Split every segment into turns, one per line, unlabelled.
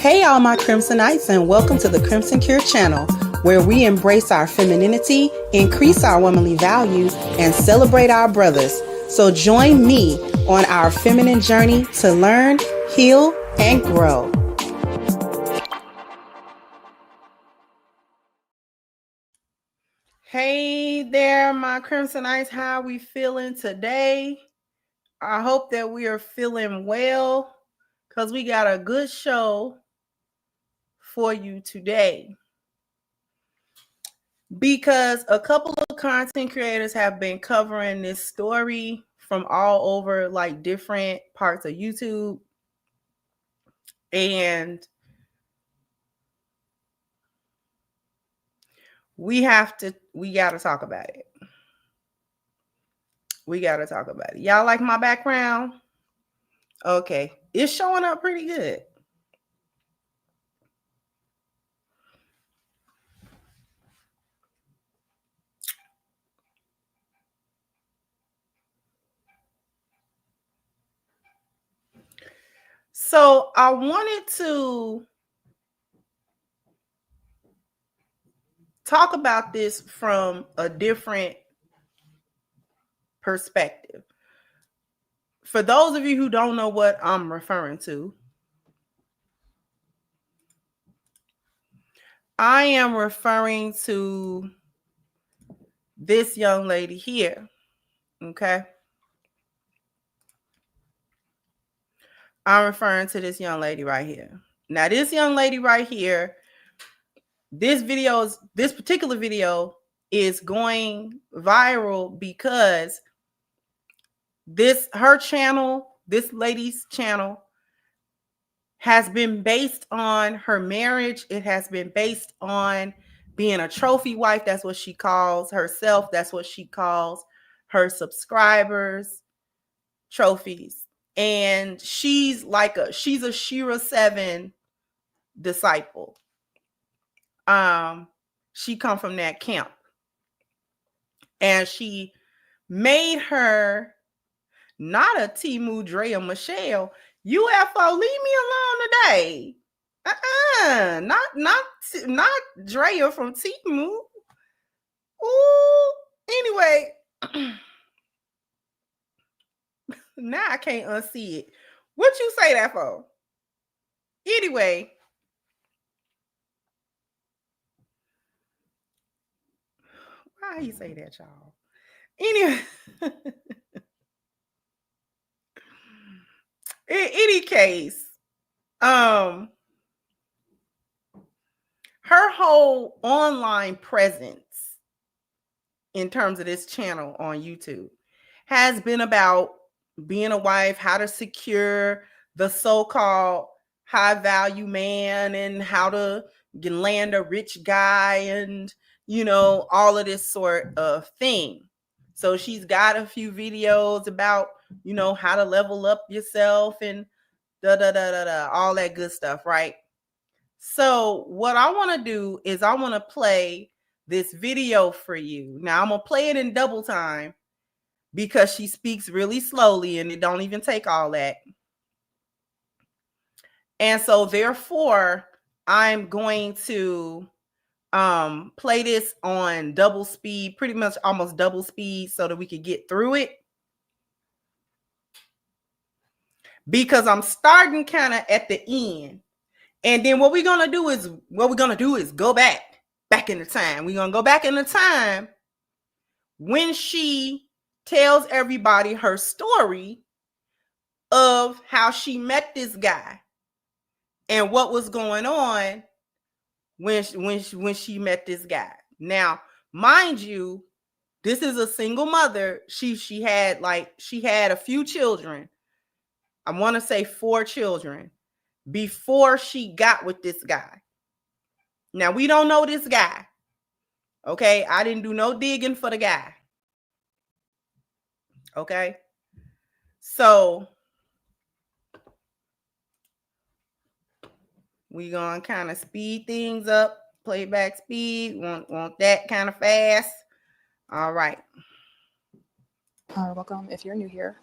Hey all my Crimsonites, and welcome to the Crimson Cure channel, where we embrace our femininity, increase our womanly value, and celebrate our brothers. So join me on our feminine journey to learn, heal, and grow. Hey there, my Crimsonites. How are we feeling today? I hope that we are feeling well, because we got a good show for you today. Because a couple of content creators have been covering this story from all over, like different parts of YouTube. And we got to talk about it. We got to talk about it. Y'all like my background? Okay. It's showing up pretty good. So I wanted to talk about this from a different perspective. For those of you who don't know what I'm referring to, I am referring to this young lady here, okay? I'm referring to this young lady right here. Now, this young lady right here this particular video is going viral because her channel, this lady's channel, has been based on her marriage. It has been based on being a trophy wife. That's what she calls herself. That's what she calls her subscribers, trophies. And she's a Shira 7 disciple. She come from that camp. And she made her not a Timu, Drea, Michelle. UFO, leave me alone today. Not Drea from Timu. Ooh. Anyway, now I can't unsee it. What you say that for? Anyway, why you say that, y'all? Anyway, in any case, her whole online presence in terms of this channel on YouTube has been about being a wife, how to secure the so-called high value man, and how to land a rich guy, and all of this sort of thing. So she's got a few videos about how to level up yourself and all that good stuff, right? So what I want to do is I want to play this video for you. Now I'm gonna play it in double time because she speaks really slowly and it don't even take all that. And so therefore, I'm going to play this on double speed, pretty much almost double speed, so that we could get through it. Because I'm starting kind of at the end. And then what we're gonna do is go back in the time. We're gonna go back in the time when she tells everybody her story of how she met this guy and what was going on when she met this guy. Now, mind you, this is a single mother. She had a few children. I want to say 4 children before she got with this guy. Now, we don't know this guy. Okay, I didn't do no digging for the guy. Okay, so we gonna kind of speed things up. Playback speed, want that kind of fast. All right.
Welcome if you're new here.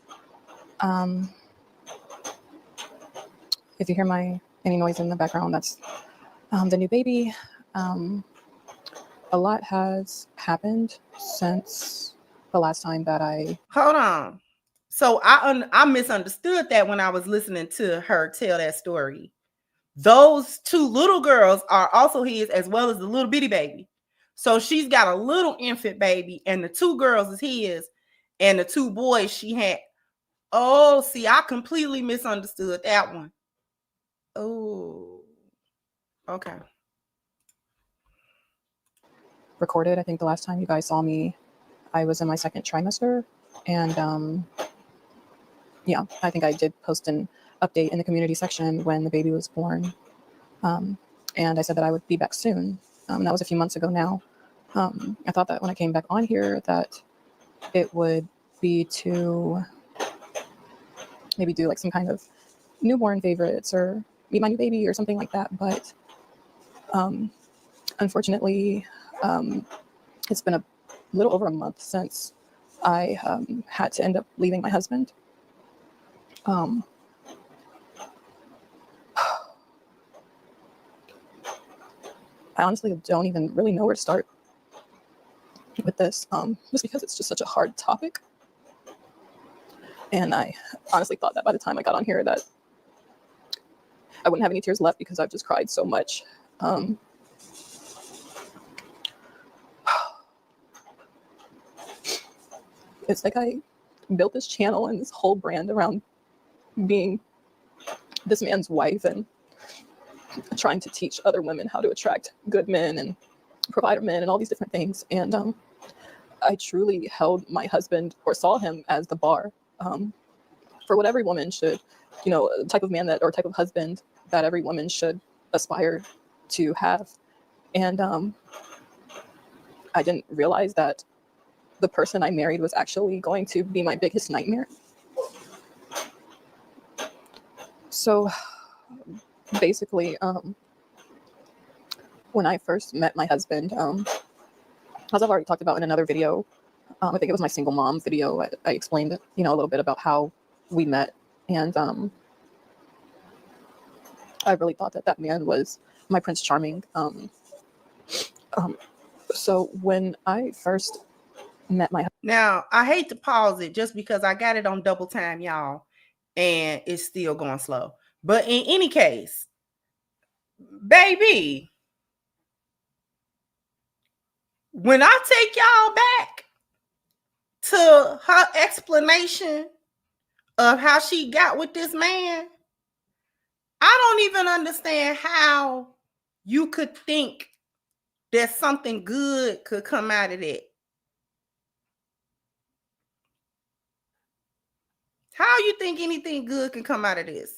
If you hear any noise in the background, that's the new baby. A lot has happened since the last time that
Hold on. So I misunderstood that when I was listening to her tell that story. Those 2 little girls are also his, as well as the little bitty baby. So she's got a little infant baby, and the 2 girls is his, and the 2 boys she had. Oh, see, I completely misunderstood that one. Oh, okay.
recorded. I think the last time you guys saw me, I was in my 2nd trimester. And yeah, I think I did post an update in the community section when the baby was born. And I said that I would be back soon. That was a few months ago now. I thought that when I came back on here that it would be to maybe do like some kind of newborn favorites or meet my new baby or something like that. But unfortunately, it's been a little over a month since I had to end up leaving my husband. I honestly don't even really know where to start with this, just because it's just such a hard topic. And I honestly thought that by the time I got on here that I wouldn't have any tears left because I've just cried so much. It's like I built this channel and this whole brand around being this man's wife, and trying to teach other women how to attract good men and provider men and all these different things. And I truly held my husband, or saw him, as the bar for what every woman should, type of man that, or type of husband that every woman should aspire to have. And I didn't realize that the person I married was actually going to be my biggest nightmare. So basically, when I first met my husband, as I've already talked about in another video, I think it was my single mom video, I explained, a little bit about how we met. And I really thought that man was my Prince Charming. So when I first met my husband.
Now, I hate to pause it just because I got it on double time, y'all, and it's still going slow. But in any case, baby, when I take y'all back to her explanation of how she got with this man, I don't even understand how you could think that something good could come out of that. How you think anything good can come out of this?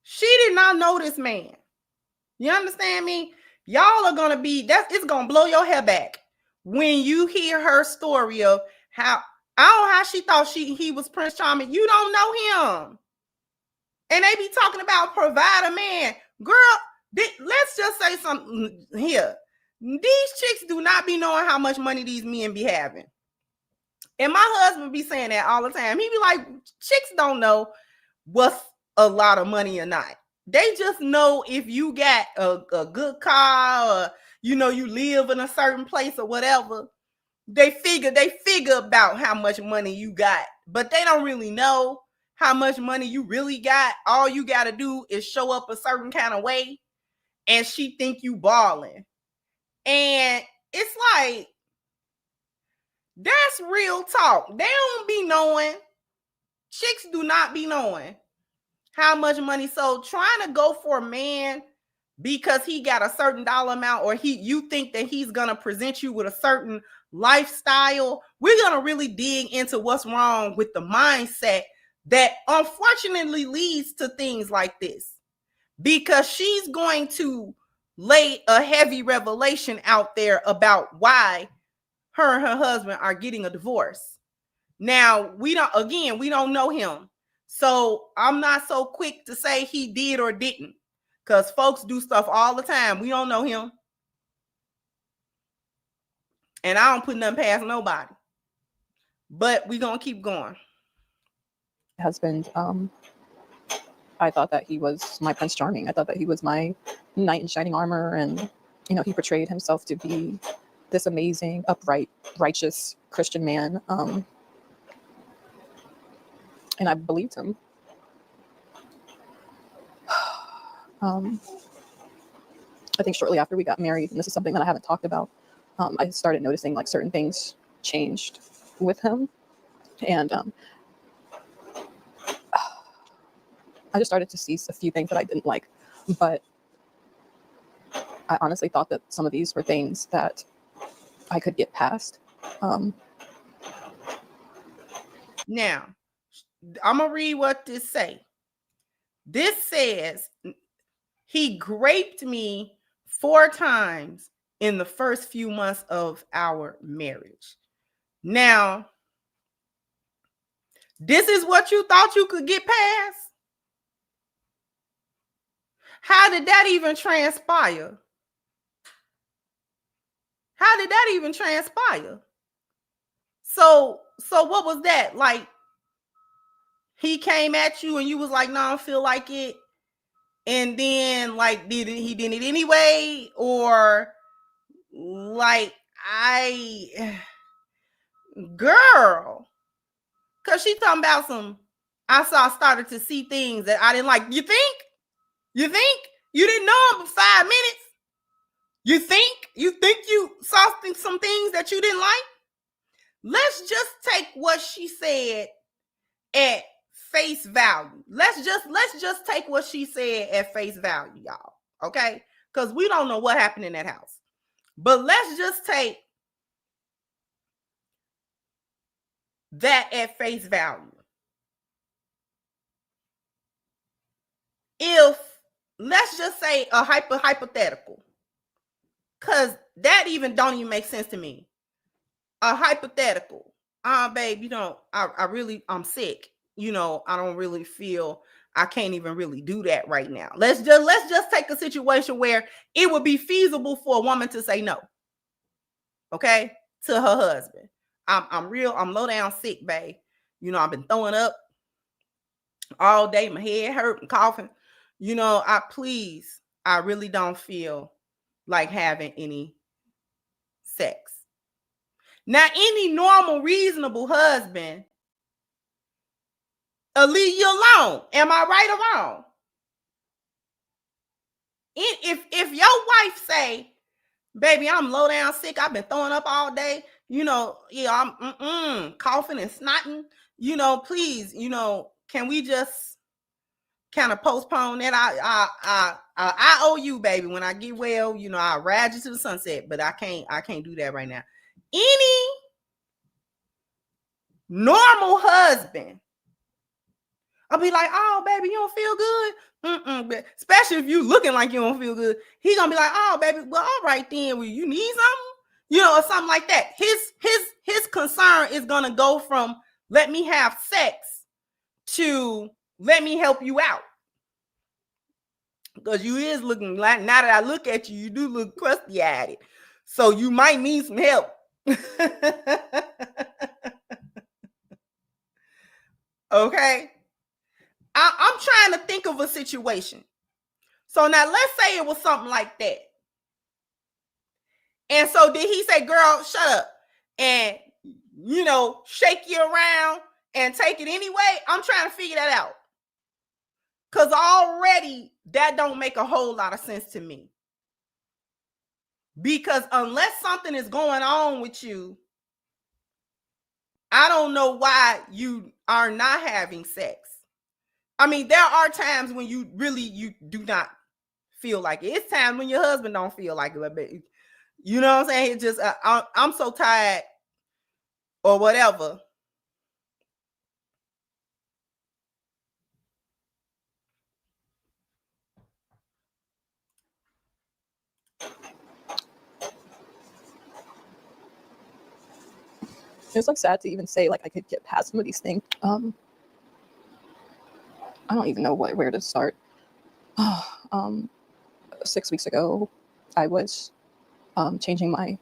She did not know this man. You understand me? Y'all are gonna be, it's gonna blow your hair back when you hear her story of how, I don't know how she thought he was Prince Charming. You don't know him. And they be talking about provider man. Girl, let's just say something here. These chicks do not be knowing how much money these men be having. And my husband be saying that all the time. He be like, chicks don't know what's a lot of money or not. They just know if you got a good car, or you live in a certain place or whatever. They figure about how much money you got, but they don't really know how much money you really got. All you got to do is show up a certain kind of way, and she think you balling. And it's like, that's real talk. They don't be knowing. Chicks do not be knowing how much money. So trying to go for a man because he got a certain dollar amount, or you think that he's going to present you with a certain lifestyle, we're going to really dig into what's wrong with the mindset that unfortunately leads to things like this, because she's going to lay a heavy revelation out there about why her and her husband are getting a divorce. Now, we don't know him. So I'm not so quick to say he did or didn't, because folks do stuff all the time. We don't know him. And I don't put nothing past nobody. But we're going to keep going.
Husband, I thought that he was my Prince Charming. I thought that he was my knight in shining armor. And, he portrayed himself to be this amazing, upright, righteous Christian man. And I believed him. I think shortly after we got married, and this is something that I haven't talked about, I started noticing like certain things changed with him. And I just started to see a few things that I didn't like. But I honestly thought that some of these were things that I could get past.
Now, I'm going to read what this say. This says, he raped me 4 times in the first few months of our marriage. Now, this is what you thought you could get past? How did that even transpire? How did that even transpire? So what was that? Like, he came at you and you was like, no, I don't feel like it. And then like, he did it anyway? Or like, girl, because she talking about I started to see things that I didn't like. You think you didn't know him for 5 minutes? You think you saw some things that you didn't like? Let's just take what she said at face value. Let's just take what she said at face value, y'all. okay? Because we don't know what happened in that house. But let's just take that at face value. If, let's just say a hypothetical, because that even don't even make sense to me. A hypothetical. Babe, you know, I'm sick. You know, I don't really feel I can't even really do that right now. Let's just take a situation where it would be feasible for a woman to say no. Okay, to her husband. I'm low down sick, babe. You know, I've been throwing up all day, my head hurt and coughing. You know, I really don't feel like having any sex. Now, any normal, reasonable husband will leave you alone. Am I right or wrong? If your wife say, baby, I'm low down sick, I've been throwing up all day, you know, yeah, I'm coughing and snotting, you know, please, you know, can we just kind of postpone that? I owe you, baby. When I get well, you know, I'll ride you to the sunset, but I can't do that right now. Any normal husband, I'll be like, oh, baby, you don't feel good? But especially if you looking like you don't feel good. He gonna be like, oh, baby, well, all right then. Well, you need something? You know, or something like that. His concern is gonna go from let me have sex to let me help you out. Because you is looking like, now that I look at you, you do look crusty at it. So you might need some help. Okay. I'm trying to think of a situation. So now let's say it was something like that. And so did he say, girl, shut up and, you know, shake you around and take it anyway? I'm trying to figure that out. Because already that don't make a whole lot of sense to me. Because unless something is going on with you, I don't know why you are not having sex. I mean, there are times when you do not feel like it. It's times when your husband don't feel like it. You know what I'm saying? It's just, I'm so tired or whatever.
It's like sad to even say like I could get past some of these things. I don't even know where to start. 6 weeks ago, I was changing my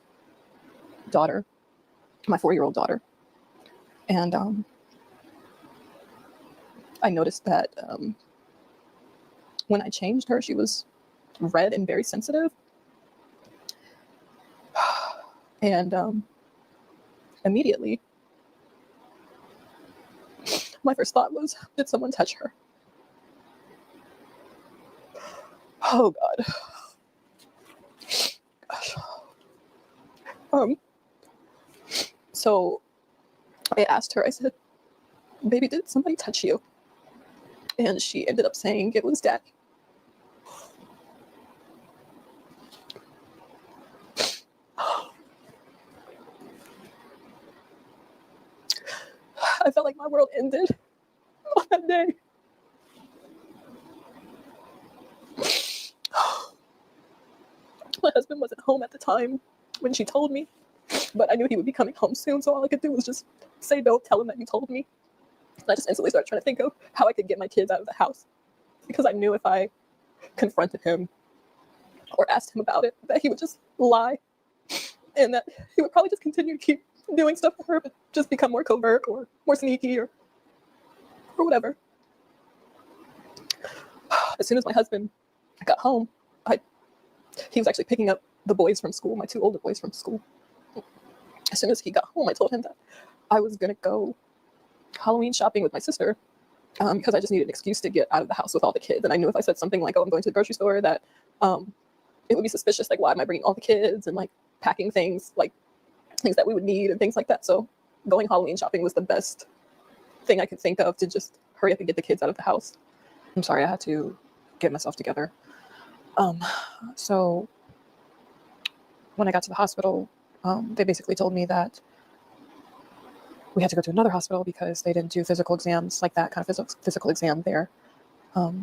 daughter, my 4-year-old daughter, and I noticed that when I changed her, she was red and very sensitive, and immediately my first thought was, did someone touch her? Oh God. Gosh. So I asked her, I said, baby, did somebody touch you? And she ended up saying it was Dad. I felt like my world ended on that day. My husband wasn't home at the time when she told me, but I knew he would be coming home soon, so all I could do was just say no, tell him that you told me. And I just instantly started trying to think of how I could get my kids out of the house, because I knew if I confronted him or asked him about it, that he would just lie, and that he would probably just continue to keep doing stuff for her, but just become more covert or more sneaky or whatever. As soon as my husband got home, he was actually picking up the boys from school, my 2 older boys from school. As soon as he got home, I told him that I was going to go Halloween shopping with my sister because I just needed an excuse to get out of the house with all the kids. And I knew if I said something like, oh, I'm going to the grocery store, that it would be suspicious. Like, why am I bringing all the kids and like packing things, like things that we would need and things like that. So going Halloween shopping was the best thing I could think of to just hurry up and get the kids out of the house. I'm sorry, I had to get myself together. So when I got to the hospital, they basically told me that we had to go to another hospital because they didn't do physical exams like that kind of physical exam there.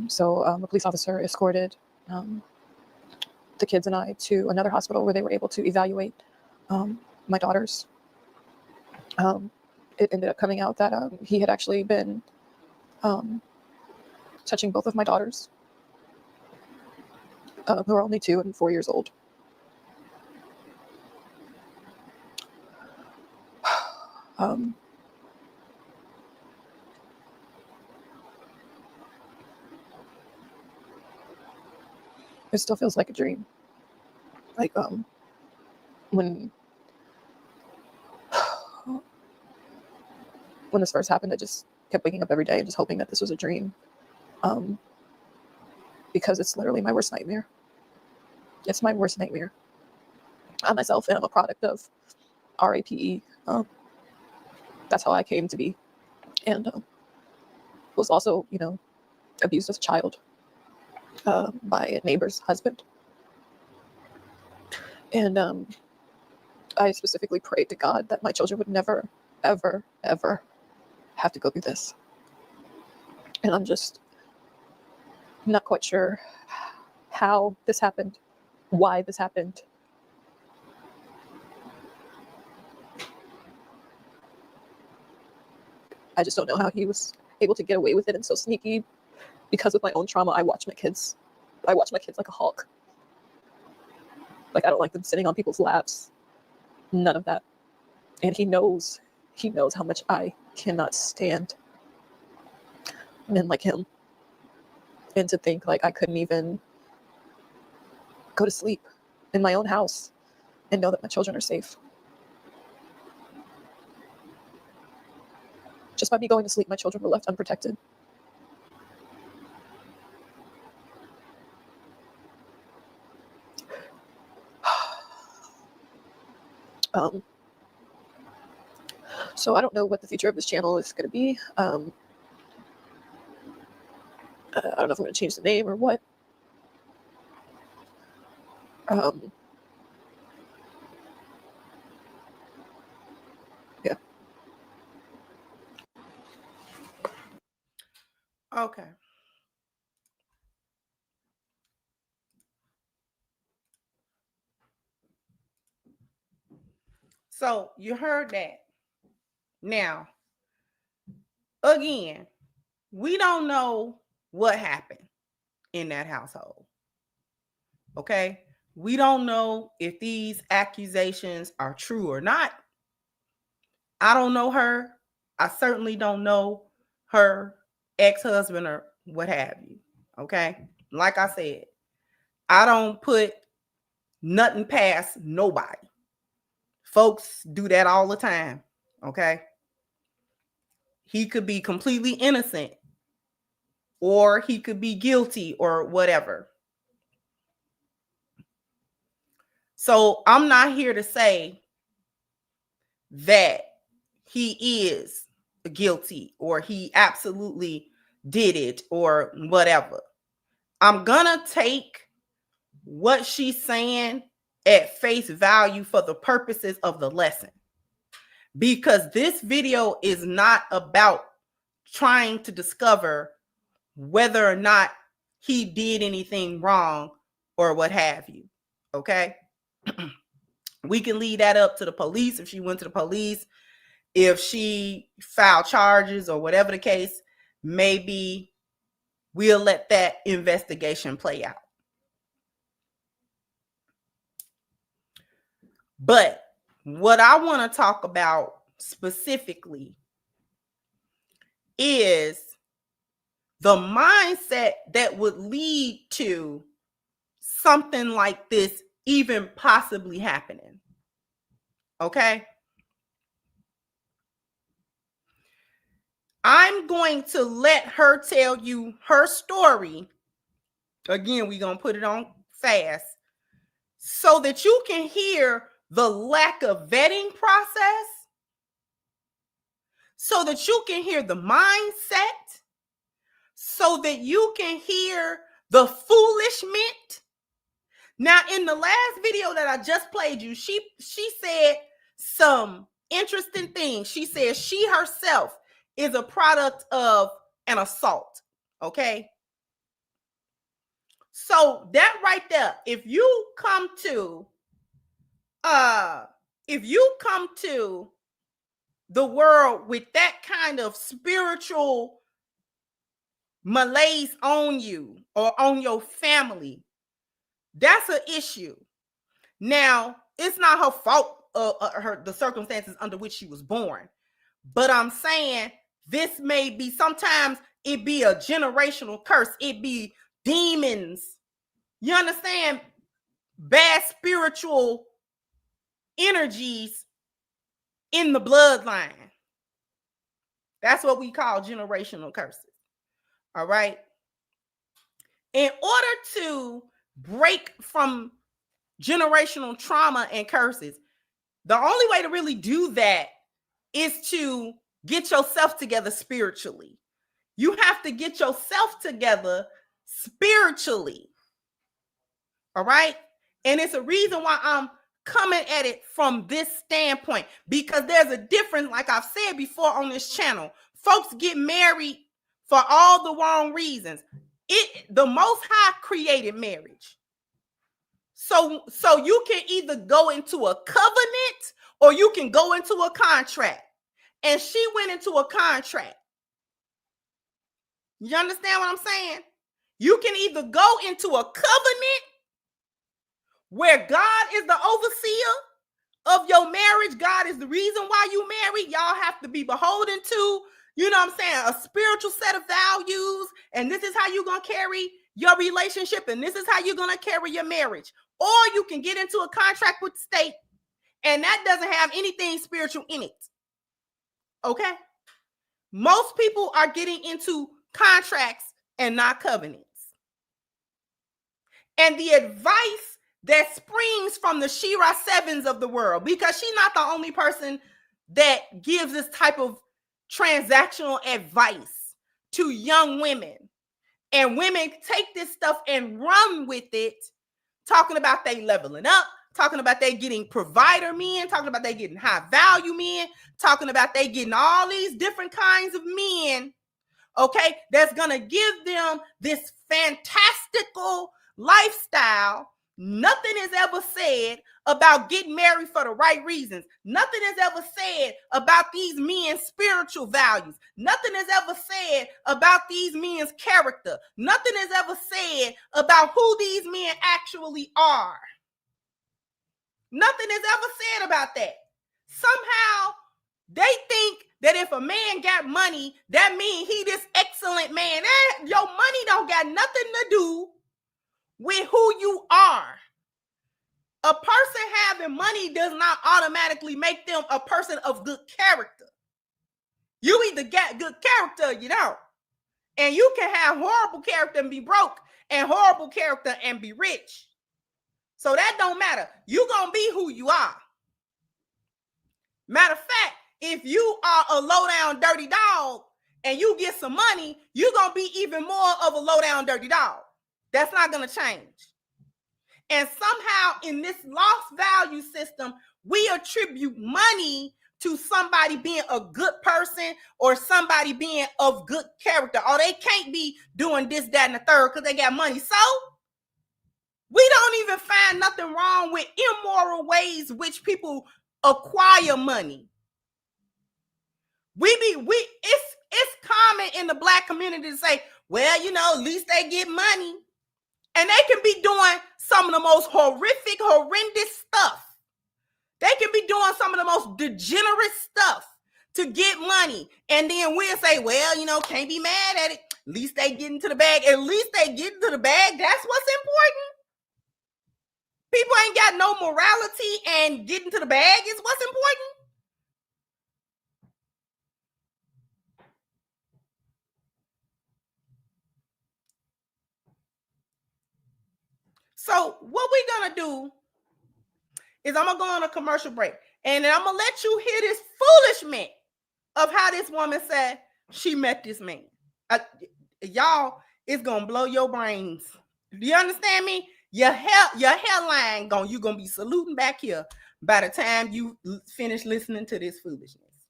So a police officer escorted the kids and I to another hospital where they were able to evaluate my daughters. It ended up coming out that he had actually been touching both of my daughters, who are only 2 and 4 years old. It still feels like a dream. Like when this first happened, I just kept waking up every day and just hoping that this was a dream, because it's literally my worst nightmare. It's my worst nightmare. I myself am a product of RAPE. That's how I came to be, and was also, abused as a child by a neighbor's husband. And I specifically prayed to God that my children would never, ever, ever have to go through this. And I'm just not quite sure how this happened, why this happened. I just don't know how he was able to get away with it and so sneaky. Because of my own trauma, I watch my kids like a hawk. Like, I don't like them sitting on people's laps. None of that. And he knows how much I cannot stand men like him. And to think like I couldn't even go to sleep in my own house and know that my children are safe. Just by me going to sleep, my children were left unprotected. So I don't know what the future of this channel is going to be. I don't know if I'm going to change the name or what. Yeah.
Okay. So you heard that. Now, again, we don't know what happened in that household. Okay? We don't know if these accusations are true or not. I don't know her. I certainly don't know her ex-husband or what have you. Okay? Like I said, I don't put nothing past nobody. Folks do that all the time. Okay? He could be completely innocent, or he could be guilty, or whatever. So I'm not here to say that he is guilty or he absolutely did it or whatever. I'm gonna take what she's saying at face value for the purposes of the lesson, because this video is not about trying to discover whether or not he did anything wrong or what have you. Okay? We can leave that up to the police. If she went to the police, if she filed charges or whatever the case, maybe we'll let that investigation play out. But what I want to talk about specifically is the mindset that would lead to something like this even possibly happening. Okay? I'm going to let her tell you her story. Again, we're going to put it on fast so that you can hear the lack of vetting process, so that you can hear the mindset, so that you can hear the foolishment Now, in the last video that I just played you, she said some interesting things. She said she herself is a product of an assault. Okay. So that right there, if you come to the world with that kind of spiritual malaise on you or on your family, that's an issue. Now, it's not her fault, the circumstances under which she was born, but I'm saying this may be, sometimes it be a generational curse. It be demons. You understand? Bad spiritual energies in the bloodline. That's what we call generational curses. All right. In order to break from generational trauma and curses, the only way to really do that is to get yourself together spiritually. You have to get yourself together spiritually. All right. And it's a reason why I'm coming at it from this standpoint, because there's a difference. Like I've said before on this channel, folks get married for all the wrong reasons. The Most High created marriage. So you can either go into a covenant or you can go into a contract. And she went into a contract. You understand what I'm saying? You can either go into a covenant where God is the overseer of your marriage. God is the reason why you married. Y'all have to be beholden to, you know what I'm saying, a spiritual set of values. And this is how you're going to carry your relationship. And this is how you're going to carry your marriage. Or you can get into a contract with the state, and that doesn't have anything spiritual in it. Okay? Most people are getting into contracts and not covenants. And the advice that springs from the Shira Sevens of the world, because she's not the only person that gives this type of transactional advice to young women. And women take this stuff and run with it, talking about they leveling up, talking about they getting provider men, talking about they getting high value men, talking about they getting all these different kinds of men, okay, that's going to give them this fantastical lifestyle. Nothing is ever said about getting married for the right reasons. Nothing is ever said about these men's spiritual values. Nothing is ever said about these men's character. Nothing is ever said about who these men actually are. Nothing is ever said about that. Somehow they think that if a man got money, that means he this excellent man. Your money don't got nothing to do with who you are. A person having money does not automatically make them a person of good character. You either get good character or you don't. And you can have horrible character and be broke, and horrible character and be rich. So that don't matter. You're going to be who you are. Matter of fact, if you are a low-down dirty dog and you get some money, you're going to be even more of a low-down dirty dog. That's not going to change. And somehow in this lost value system, we attribute money to somebody being a good person or somebody being of good character. Or they can't be doing this, that, and the third because they got money. So we don't even find nothing wrong with immoral ways which people acquire money. It's common in the Black community to say, well, you know, at least they get money. And they can be doing some of the most horrific, horrendous stuff. They can be doing some of the most degenerate stuff to get money. And then we'll say, well, you know, can't be mad at it. At least they get into the bag. At least they get into the bag. That's what's important. People ain't got no morality, and getting to the bag is what's important. So what we're going to do is I'm going to go on a commercial break. And then I'm going to let you hear this foolishment of how this woman said she met this man. Y'all, it's going to blow your brains. Do you understand me? Your hairline you're gonna be saluting back here by the time you finish listening to this foolishness.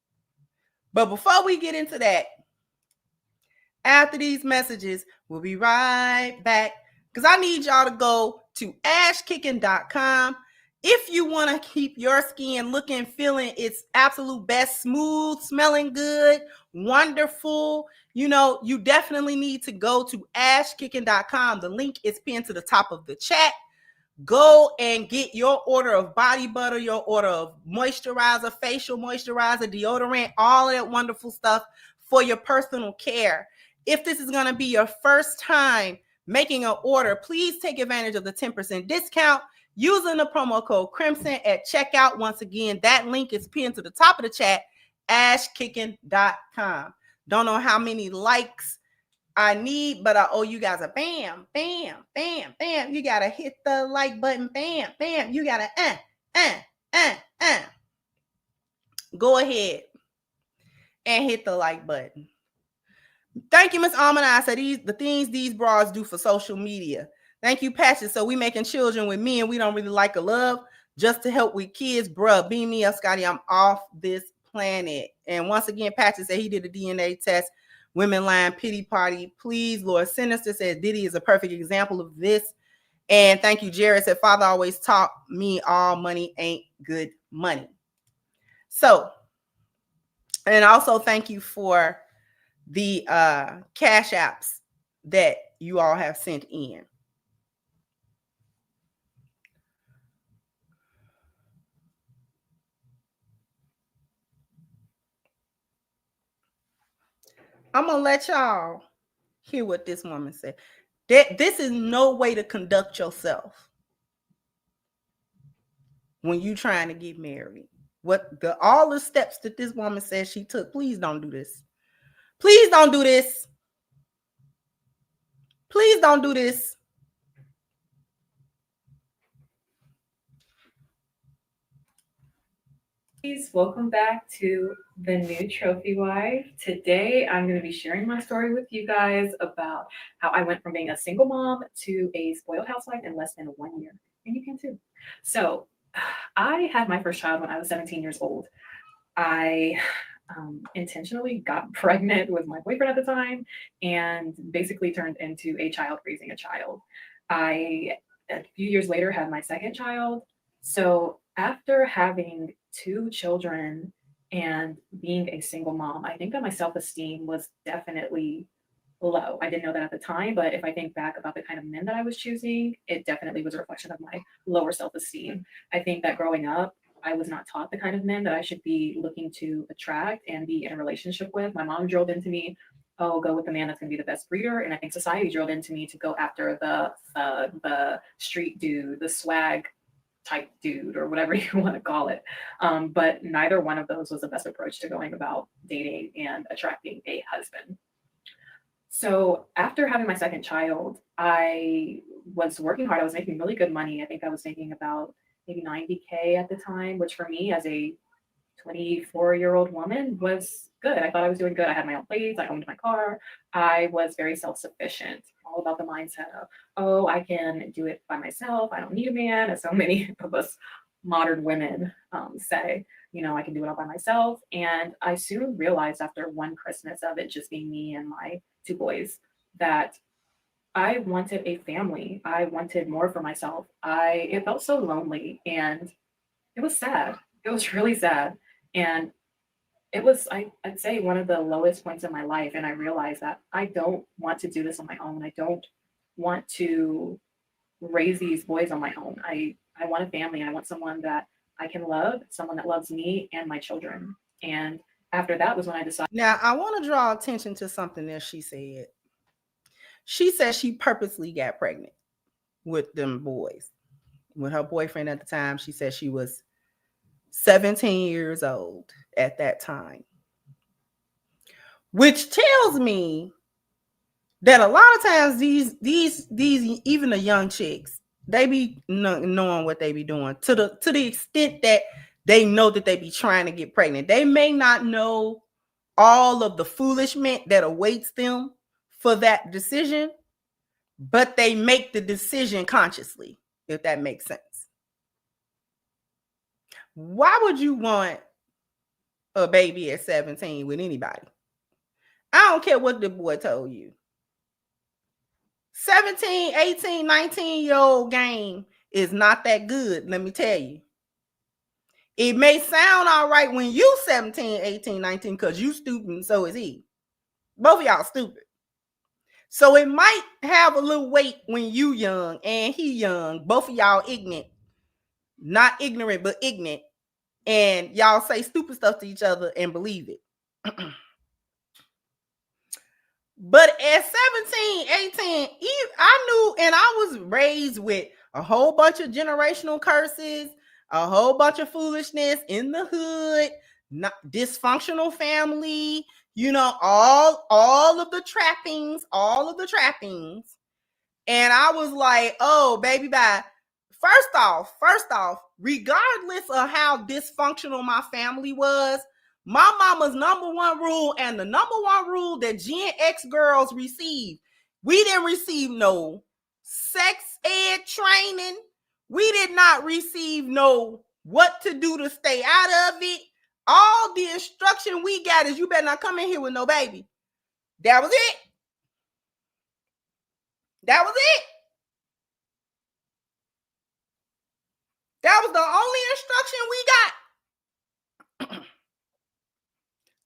But before we get into that, after these messages, we'll be right back because I need y'all to go to ashkicking.com. If you want to keep your skin looking, feeling its absolute best, smooth, smelling good, wonderful, you definitely need to go to ashkicking.com. The link is pinned to the top of the chat. Go and get your order of body butter, your order of moisturizer, facial moisturizer, deodorant, all of that wonderful stuff for your personal care. If this is going to be your first time making an order, please take advantage of the 10% discount using the promo code Crimson at checkout. Once again, that link is pinned to the top of the chat, ashkicking.com. Don't know how many likes I need, but I owe you guys a bam, bam, bam, bam. You gotta hit the like button, bam, bam. You gotta go ahead and hit the like button. Thank you, Miss Almond. I said the things these bras do for social media. Thank you, Patches. So we making children with me, and we don't really like a love just to help with kids, bruh. Beam me up, Scotty. I'm off this planet. And once again, Patches said he did a DNA test. Women lying, pity party. Please, Lord. Sinister says Diddy is a perfect example of this. And thank you, Jared said, Father always taught me all money ain't good money. So, and also thank you for the cash apps that you all have sent in. I'm going to let y'all hear what this woman said. This is no way to conduct yourself when you trying to get married. All the steps that this woman says she took, please don't do this. Please don't do this. Please don't do this.
Welcome back to the new Trophy Wife. Today, I'm going to be sharing my story with you guys about how I went from being a single mom to a spoiled housewife in less than 1 year. And you can too. So, I had my first child when I was 17 years old. I intentionally got pregnant with my boyfriend at the time and basically turned into a child raising a child. A few years later, had my second child. So, after having 2 children and being a single mom, I think that my self-esteem was definitely low. I didn't know that at the time, but if I think back about the kind of men that I was choosing, it definitely was a reflection of my lower self-esteem. I think that growing up, I was not taught the kind of men that I should be looking to attract and be in a relationship with. My mom drilled into me, oh, go with the man that's going to be the best breeder. And I think society drilled into me to go after the thug, the street dude, the swag type dude, or whatever you want to call it. But neither one of those was the best approach to going about dating and attracting a husband. So after having my second child, I was working hard. I was making really good money. I think I was making about maybe 90K at the time, which for me as a 24-year-old woman was good. I thought I was doing good. I had my own place. I owned my car. I was very self-sufficient, all about the mindset of, oh, I can do it by myself. I don't need a man, as so many of us modern women say, I can do it all by myself. And I soon realized after one Christmas of it just being me and my 2 boys that I wanted a family. I wanted more for myself. It felt so lonely and it was sad. It was really sad. And it was, I'd say, one of the lowest points in my life. And I realized that I don't want to do this on my own. I don't want to raise these boys on my own. I want a family. I want someone that I can love, someone that loves me and my children. And after that was when I decided.
Now, I want to draw attention to something that she said. She said she purposely got pregnant with them boys. With her boyfriend at the time, she said she was 17 years old at that time. Which tells me that a lot of times these even the young chicks, they be knowing what they be doing to the extent that they know that they be trying to get pregnant. They may not know all of the foolishment that awaits them for that decision, but they make the decision consciously, if that makes sense. Why would you want a baby at 17 with anybody? I don't care what the boy told you. 17, 18, 19-year-old game is not that good, let me tell you. It may sound all right when you 17, 18, 19 because you stupid and so is he. Both of y'all stupid. So it might have a little weight when you young and he young. Both of y'all ignorant. Not ignorant, but ignorant. And y'all say stupid stuff to each other and believe it. But at 17, 18, I knew, and I was raised with a whole bunch of generational curses, a whole bunch of foolishness in the hood, not dysfunctional family, you know, all of the trappings. And I was like, oh, baby, bye. First off, regardless of how dysfunctional my family was, my mama's number one rule and the number one rule that Gen X girls receive, we didn't receive no sex ed training. We did not receive no what to do to stay out of it. All the instruction we got is you better not come in here with no baby. That was it. That was it. That was the only instruction we got.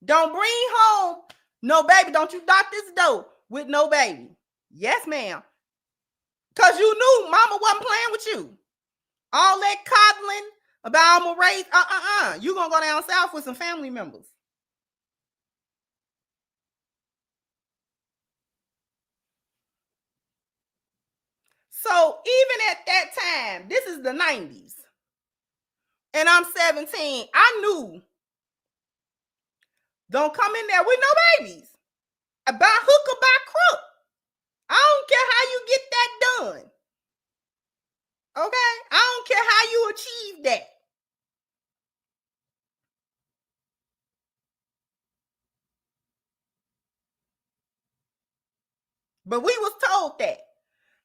Don't bring home no baby. Don't you dot this door with no baby. Yes, ma'am. Because you knew mama wasn't playing with you. All that coddling about I'm going to raise, you going to go down south with some family members. So even at that time, this is the 90s. And I'm 17. I knew. Don't come in there with no babies. By hook or by crook. I don't care how you get that done. Okay? I don't care how you achieve that. But we was told that.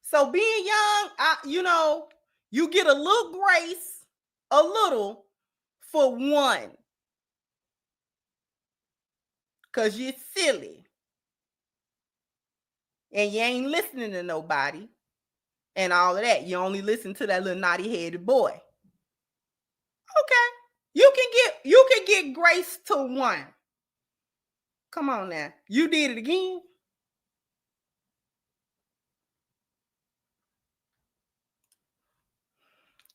So being young, you get a little grace, a little for one. Because you're silly. And you ain't listening to nobody. And all of that. You only listen to that little naughty-headed boy. Okay. You can get grace to one. Come on now. You did it again.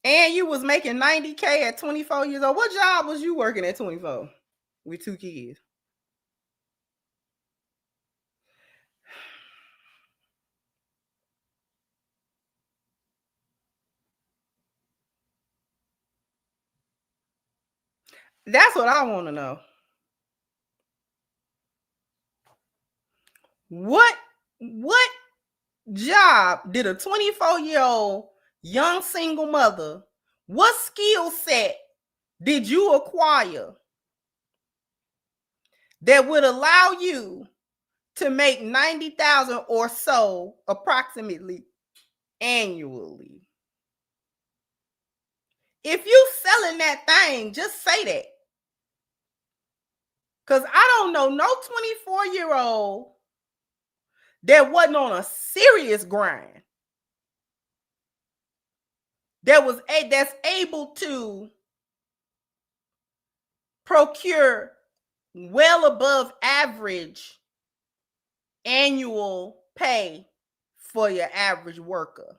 And you was making $90K at 24 years old. What job was you working at 24 with 2 kids? That's what I want to know. What job did a 24-year-old young single mother, what skill set did you acquire that would allow you to make $90,000 or so approximately annually? If you selling that thing, just say that. Because I don't know no 24-year-old that wasn't on a serious grind, that's able to procure well above average annual pay for your average worker.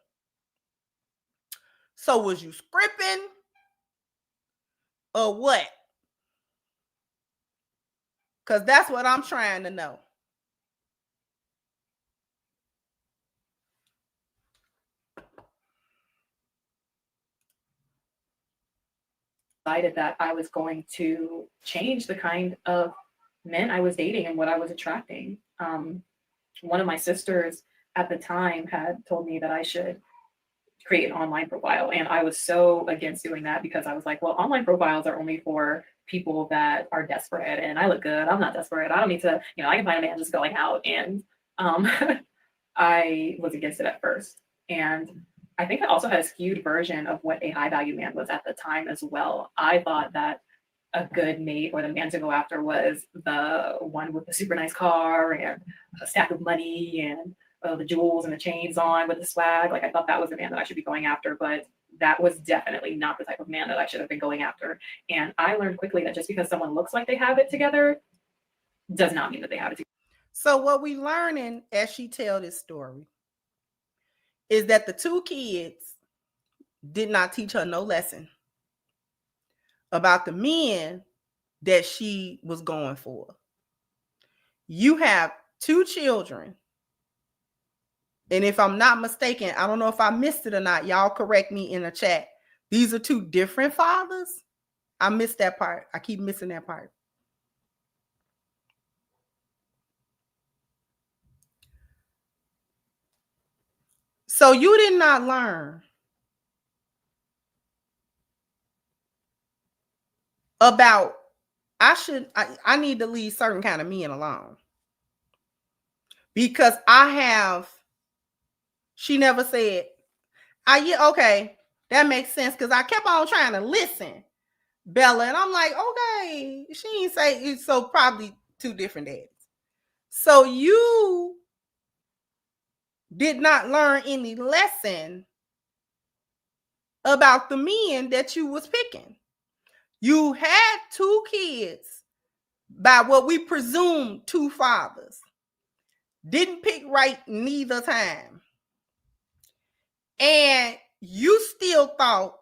So was you scripting or what? Because that's what I'm trying to know.
Decided that I was going to change the kind of men I was dating and what I was attracting. One of my sisters at the time had told me that I should create an online profile. And I was so against doing that because I was like, well, online profiles are only for people that are desperate and I look good. I'm not desperate. I don't need to, I can find a man just going out. And I was against it at first. And I think I also had a skewed version of what a high value man was at the time as well. I thought that a good mate or the man to go after was the one with the super nice car and a stack of money and the jewels and the chains on with the swag. Like I thought that was the man that I should be going after, but that was definitely not the type of man that I should have been going after. And I learned quickly that just because someone looks like they have it together does not mean that they have it together.
So what we learning as she tell this story is that the two kids did not teach her no lesson about the men that she was going for. You have two children. And if I'm not mistaken, I don't know if I missed it or not. Y'all correct me in the chat. These are two different fathers. I missed that part. I keep missing that part. So you did not learn about I need to leave certain kind of men alone. Because she never said, yeah, okay, that makes sense. Because I kept on trying to listen, Bella, and I'm like, okay, she didn't say it, so probably two different daddies. So you did not learn any lesson about the men that you was picking. You had two kids by what we presume two fathers. Didn't pick right neither time. And you still thought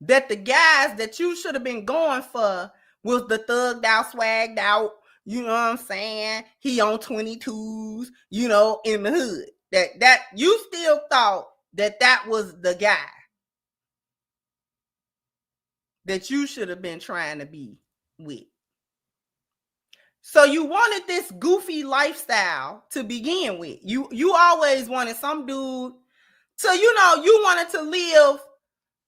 that the guys that you should have been going for was the thugged out, swagged out, you know what I'm saying? He on 22s, you know, in the hood. That you still thought that was the guy that you should have been trying to be with. So you wanted this goofy lifestyle to begin with. You always wanted some dude. So, you know, you wanted to live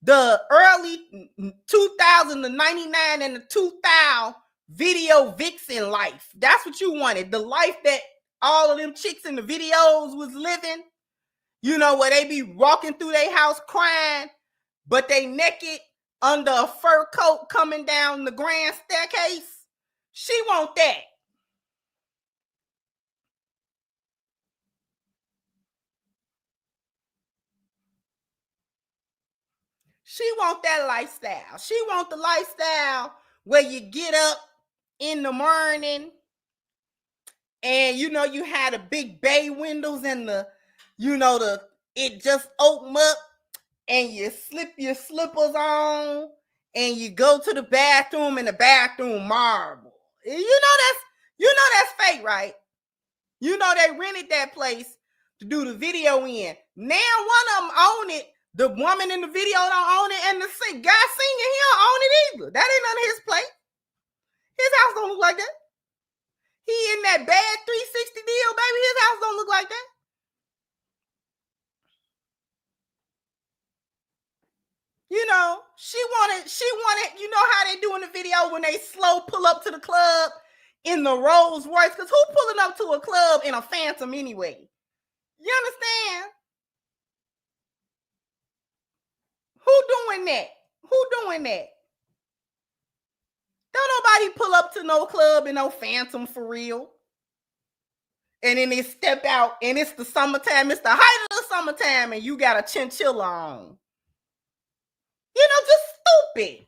the early 2000, the 99 and the 2000 video vixen life. That's what you wanted. The life that all of them chicks in the videos was living. You know, where they be walking through their house crying, but they naked under a fur coat coming down the grand staircase. She want that. She want that lifestyle. She want the lifestyle where you get up in the morning and, you know, you had the big bay windows and it just open up and you slip your slippers on and you go to the bathroom and the bathroom marble. You know that's fake, right? You know they rented that place to do the video in. Now one of them own it. The woman in the video don't own it, and the guy singing, he don't own it either. That ain't none of his place. His house don't look like that. He in that bad 360 deal, baby. His house don't look like that. You know, she wanted, you know how they do in the video when they slow pull up to the club in the Rolls Royce? Because who pulling up to a club in a Phantom anyway? You understand? Who doing that? Who doing that? Don't nobody pull up to no club in no Phantom for real. And then they step out and it's the summertime. It's the height of the summertime and you got a chinchilla on. You know, just stupid.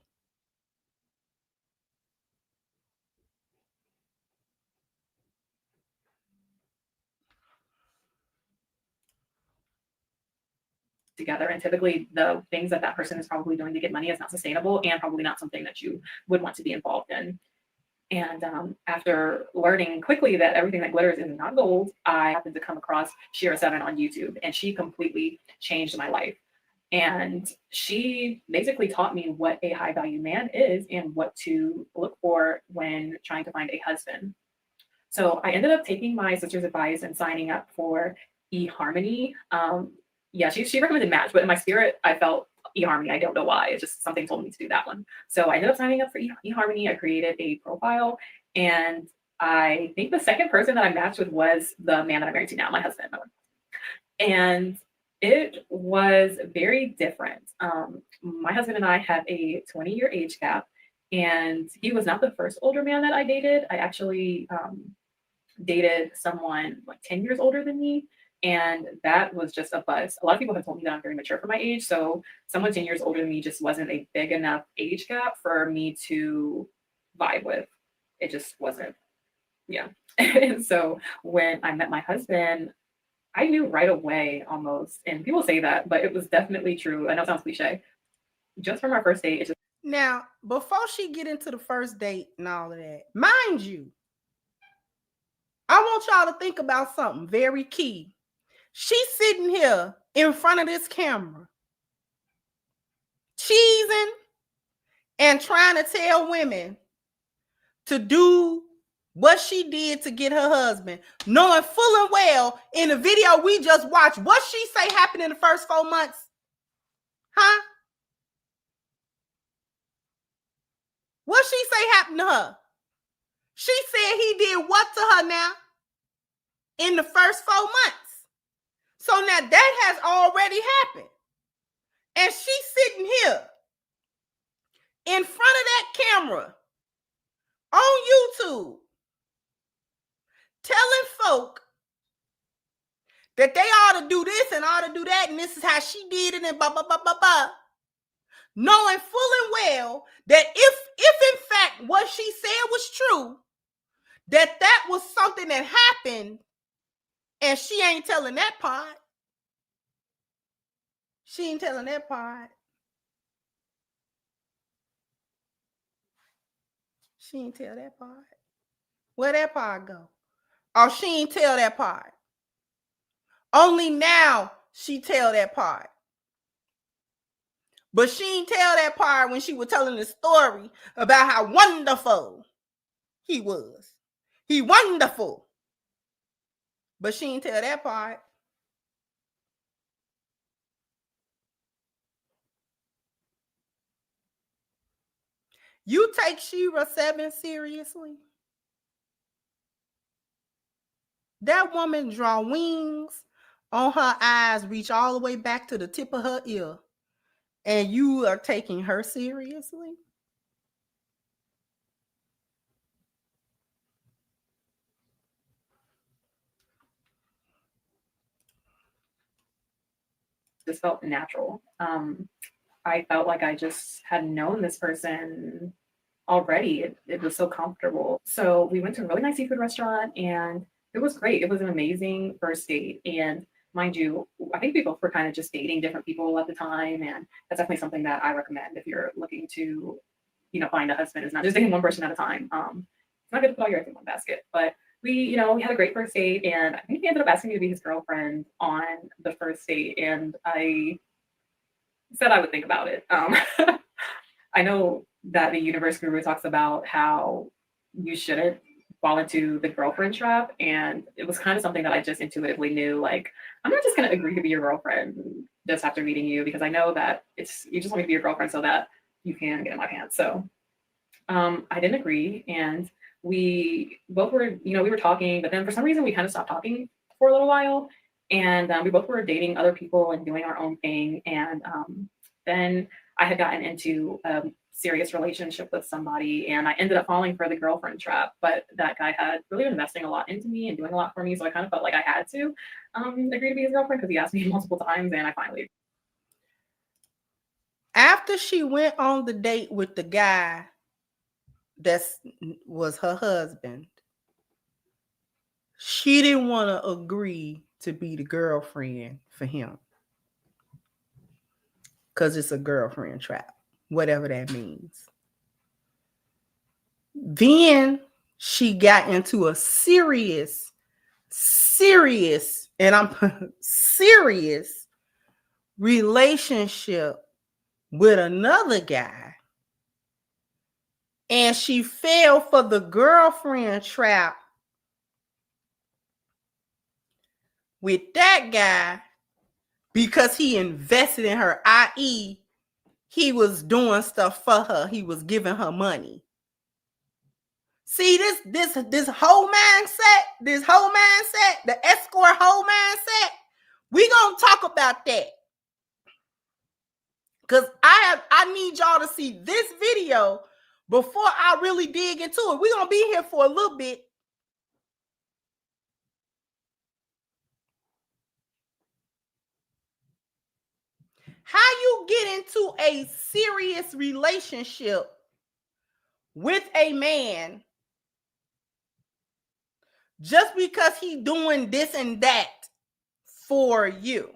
Together, and typically the things that person is probably doing to get money is not sustainable and probably not something that you would want to be involved in. And after learning quickly that everything that glitters is not gold, I happened to come across Shira 7 on YouTube, and she completely changed my life. And she basically taught me what a high value man is and what to look for when trying to find a husband. So I ended up taking my sister's advice and signing up for eHarmony. Yeah, she recommended Match, but in my spirit, I felt eHarmony. I don't know why. It's just something told me to do that one. So I ended up signing up for eHarmony. I created a profile, and I think the second person that I matched with was the man that I'm married to now, my husband. And it was very different. My husband and I have a 20-year age gap, and he was not the first older man that I dated. I actually dated someone like 10 years older than me, and that was just a buzz. A lot of people have told me that I'm very mature for my age, so someone 10 years older than me just wasn't a big enough age gap for me to vibe with. It just wasn't. Yeah. And so when I met my husband, I knew right away almost, and people say that, but it was definitely true. I know it sounds cliche. Just from our first date, it just.
Now, before she get into the first date and all of that, mind you, I want y'all to think about something very key. She's sitting here in front of this camera, cheesing and trying to tell women to do what she did to get her husband, knowing full and well in the video we just watched, what she say happened in the first 4 months? Huh? What she say happened to her? She said he did what to her now in the first 4 months. So now that has already happened. And she's sitting here in front of that camera on YouTube telling folk that they ought to do this and ought to do that, and this is how she did it, and blah, blah, blah, blah, blah. Knowing full and well that if in fact what she said was true, that was something that happened, and she ain't telling that part. She ain't telling that part. She ain't tell that part. Where that part go? Oh, she ain't tell that part. Only now she tell that part. But she ain't tell that part when she was telling the story about how wonderful he was. He wonderful. But she ain't tell that part. You take Shira 7 seriously? That woman draw wings on her eyes, reach all the way back to the tip of her ear, and you are taking her seriously?
Just felt natural. I felt like I just had known this person already. It was so comfortable. So we went to a really nice seafood restaurant, and it was great. It was an amazing first date. And mind you, I think we both were kind of just dating different people at the time. And that's definitely something that I recommend if you're looking to, find a husband. Is not just dating one person at a time. It's not good to put all your eggs in one basket. But we had a great first date, and I think he ended up asking me to be his girlfriend on the first date. And I said I would think about it. I know that the universe guru talks about how you shouldn't fall into the girlfriend trap. And it was kind of something that I just intuitively knew, like, I'm not just going to agree to be your girlfriend just after meeting you, because I know that you just want me to be your girlfriend so that you can get in my pants. So I didn't agree. And we both were, we were talking, but then for some reason we kind of stopped talking for a little while. And we both were dating other people and doing our own thing. And then I had gotten into a serious relationship with somebody, and I ended up falling for the girlfriend trap. But that guy had really been investing a lot into me and doing a lot for me. So I kind of felt like I had to agree to be his girlfriend, because he asked me multiple times, and I finally.
After she went on the date with the guy that was her husband, she didn't want to agree to be the girlfriend for him, because it's a girlfriend trap, whatever that means. Then she got into a serious, and I'm serious relationship with another guy. And she fell for the girlfriend trap with that guy because he invested in her, i.e., he was doing stuff for her. He was giving her money. See, this whole mindset, the escort whole mindset, we gonna talk about that. Because I need y'all to see this video before I really dig into it. We're gonna be here for a little bit. How you get into a serious relationship with a man just because he doing this and that for you?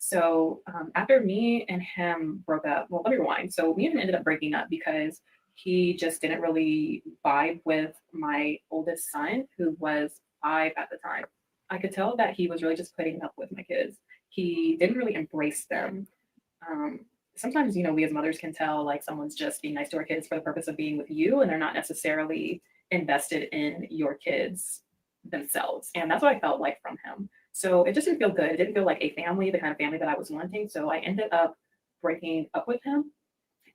So after me and him broke up, well, let me rewind. So me and him ended up breaking up because he just didn't really vibe with my oldest son, who was 5 at the time. I could tell that he was really just putting up with my kids. He didn't really embrace them. Sometimes, we as mothers can tell like someone's just being nice to our kids for the purpose of being with you, and they're not necessarily invested in your kids themselves. And that's what I felt like from him. So it just didn't feel good. It didn't feel like a family, the kind of family that I was wanting. So I ended up breaking up with him,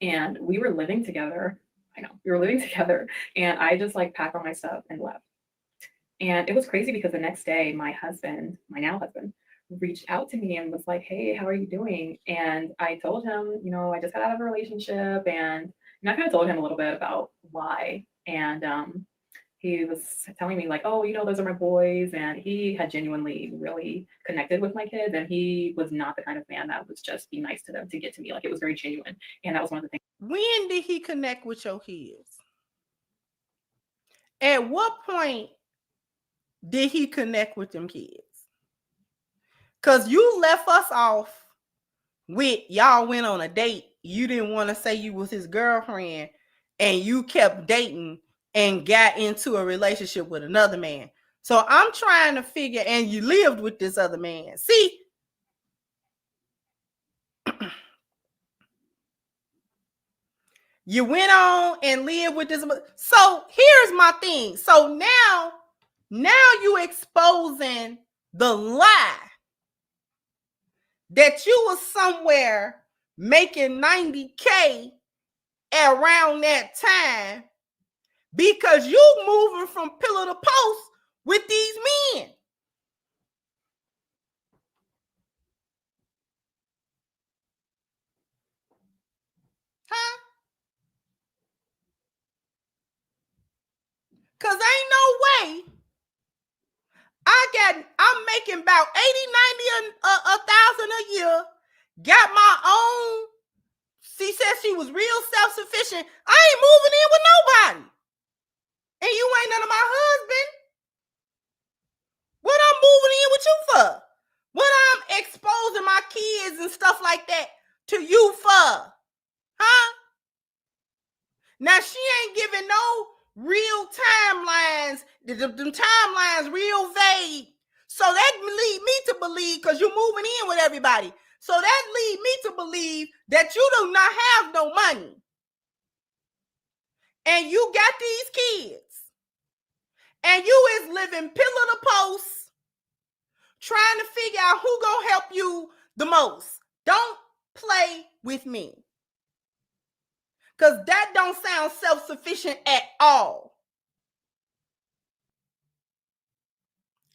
and we were living together. I know we were living together, and I just like packed all my stuff and left. And it was crazy because the next day, my husband, my now husband, reached out to me and was like, "Hey, how are you doing?" And I told him, I just got out of a relationship, and I kind of told him a little bit about why. And he was telling me like, "Oh, those are my boys," and he had genuinely really connected with my kids, and he was not the kind of man that would just be nice to them to get to me. Like, it was very genuine, and that was one of the things.
When did he connect with your kids? At what point did he connect with them kids? Because you left us off with y'all went on a date. You didn't want to say you was his girlfriend, and you kept dating and got into a relationship with another man. So I'm trying to figure, and you lived with this other man. See, you went on and lived with this. So here's my thing. So now you exposing the lie that you was somewhere making 90K around that time because you moving from pillar to post with these men. Huh? Because ain't no way I'm making about 80, 90, a thousand a year, got my own. She said she was real self-sufficient. I ain't moving in with nobody. And you ain't none of my husband. What I'm moving in with you for? What I'm exposing my kids and stuff like that to you for? Huh? Now she ain't giving no real timelines. The timelines real vague. So that lead me to believe, because you're moving in with everybody. So that lead me to believe that you do not have no money. And you got these kids. And you is living pillar to post, trying to figure out who gonna help you the most. Don't play with me. Because that don't sound self-sufficient at all.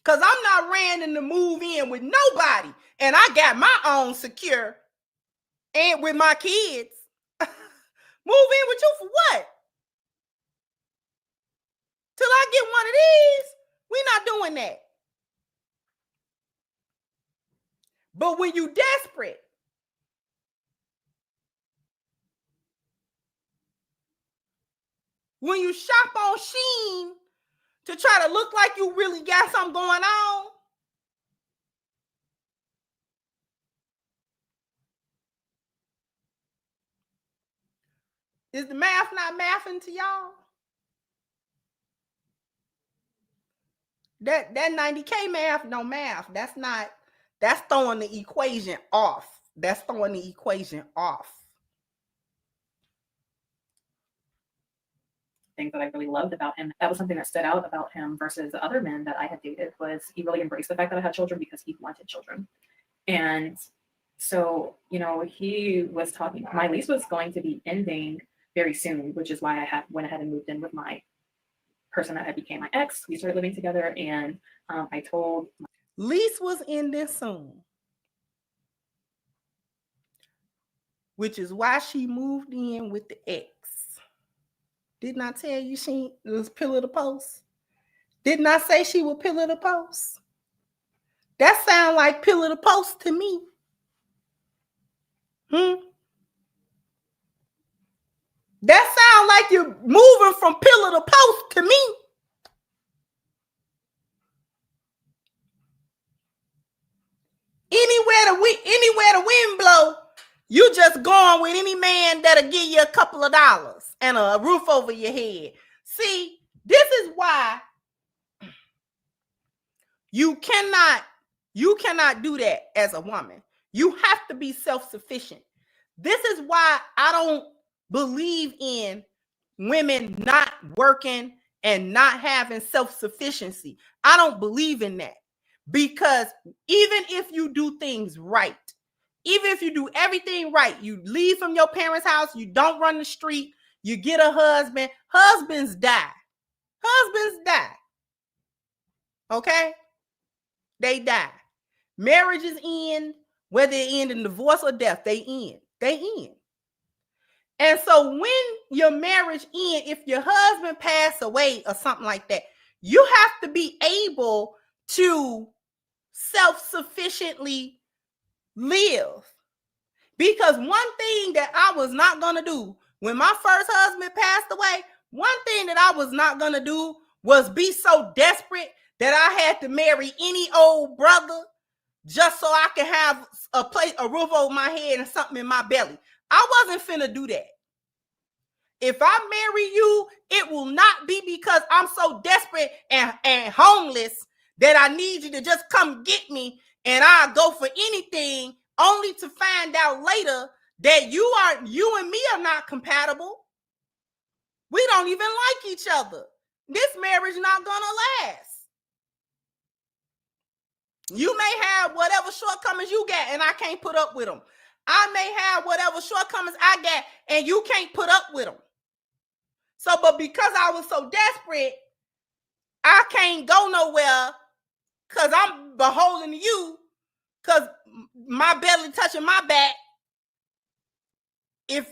Because I'm not random to move in with nobody. And I got my own secure. And with my kids. Move in with you for what? Till I get one of these? We're not doing that. But when you desperate, when you shop on Shein to try to look like you really got something going on, is the math not mathing to y'all? That 90K math, no math. That's throwing the equation off. That's throwing the equation off.
Things that I really loved about him, that was something that stood out about him versus the other men that I had dated, was he really embraced the fact that I had children because he wanted children. And so, he was talking, my lease was going to be ending very soon, which is why I went ahead and moved in with my person that had became my ex. We started living together, and I told
lease was ending soon, which is why she moved in with the ex. Didn't I tell you she was pillar the post? Didn't I say she would pillar the post? That sound like pillar the post to me. That sound like you're moving from pillar to post to me. Anywhere the wind blow, you just going with any man that'll give you a couple of dollars and a roof over your head. See, this is why you cannot do that as a woman. You have to be self-sufficient. This is why I don't believe in women not working and not having self-sufficiency. I don't believe in that, because even if you do things right, even if you do everything right, you leave from your parents' house, you don't run the street, you get a husband, husbands die. Okay? They die. Marriages end, whether they end in divorce or death, they end. And so when your marriage ends, if your husband passed away or something like that, you have to be able to self-sufficiently live. Because one thing that I was not going to do when my first husband passed away, one thing that I was not going to do was be so desperate that I had to marry any old brother just so I could have a roof over my head and something in my belly. I wasn't finna do that. If I marry you, it will not be because I'm so desperate and homeless that I need you to just come get me and I'll go for anything, only to find out later that you and me are not compatible. We don't even like each other. This marriage not gonna last. You may have whatever shortcomings you got and I can't put up with them. I may have whatever shortcomings I got and you can't put up with them. So, but because I was so desperate, I can't go nowhere because I'm beholden to you, because my belly touching my back if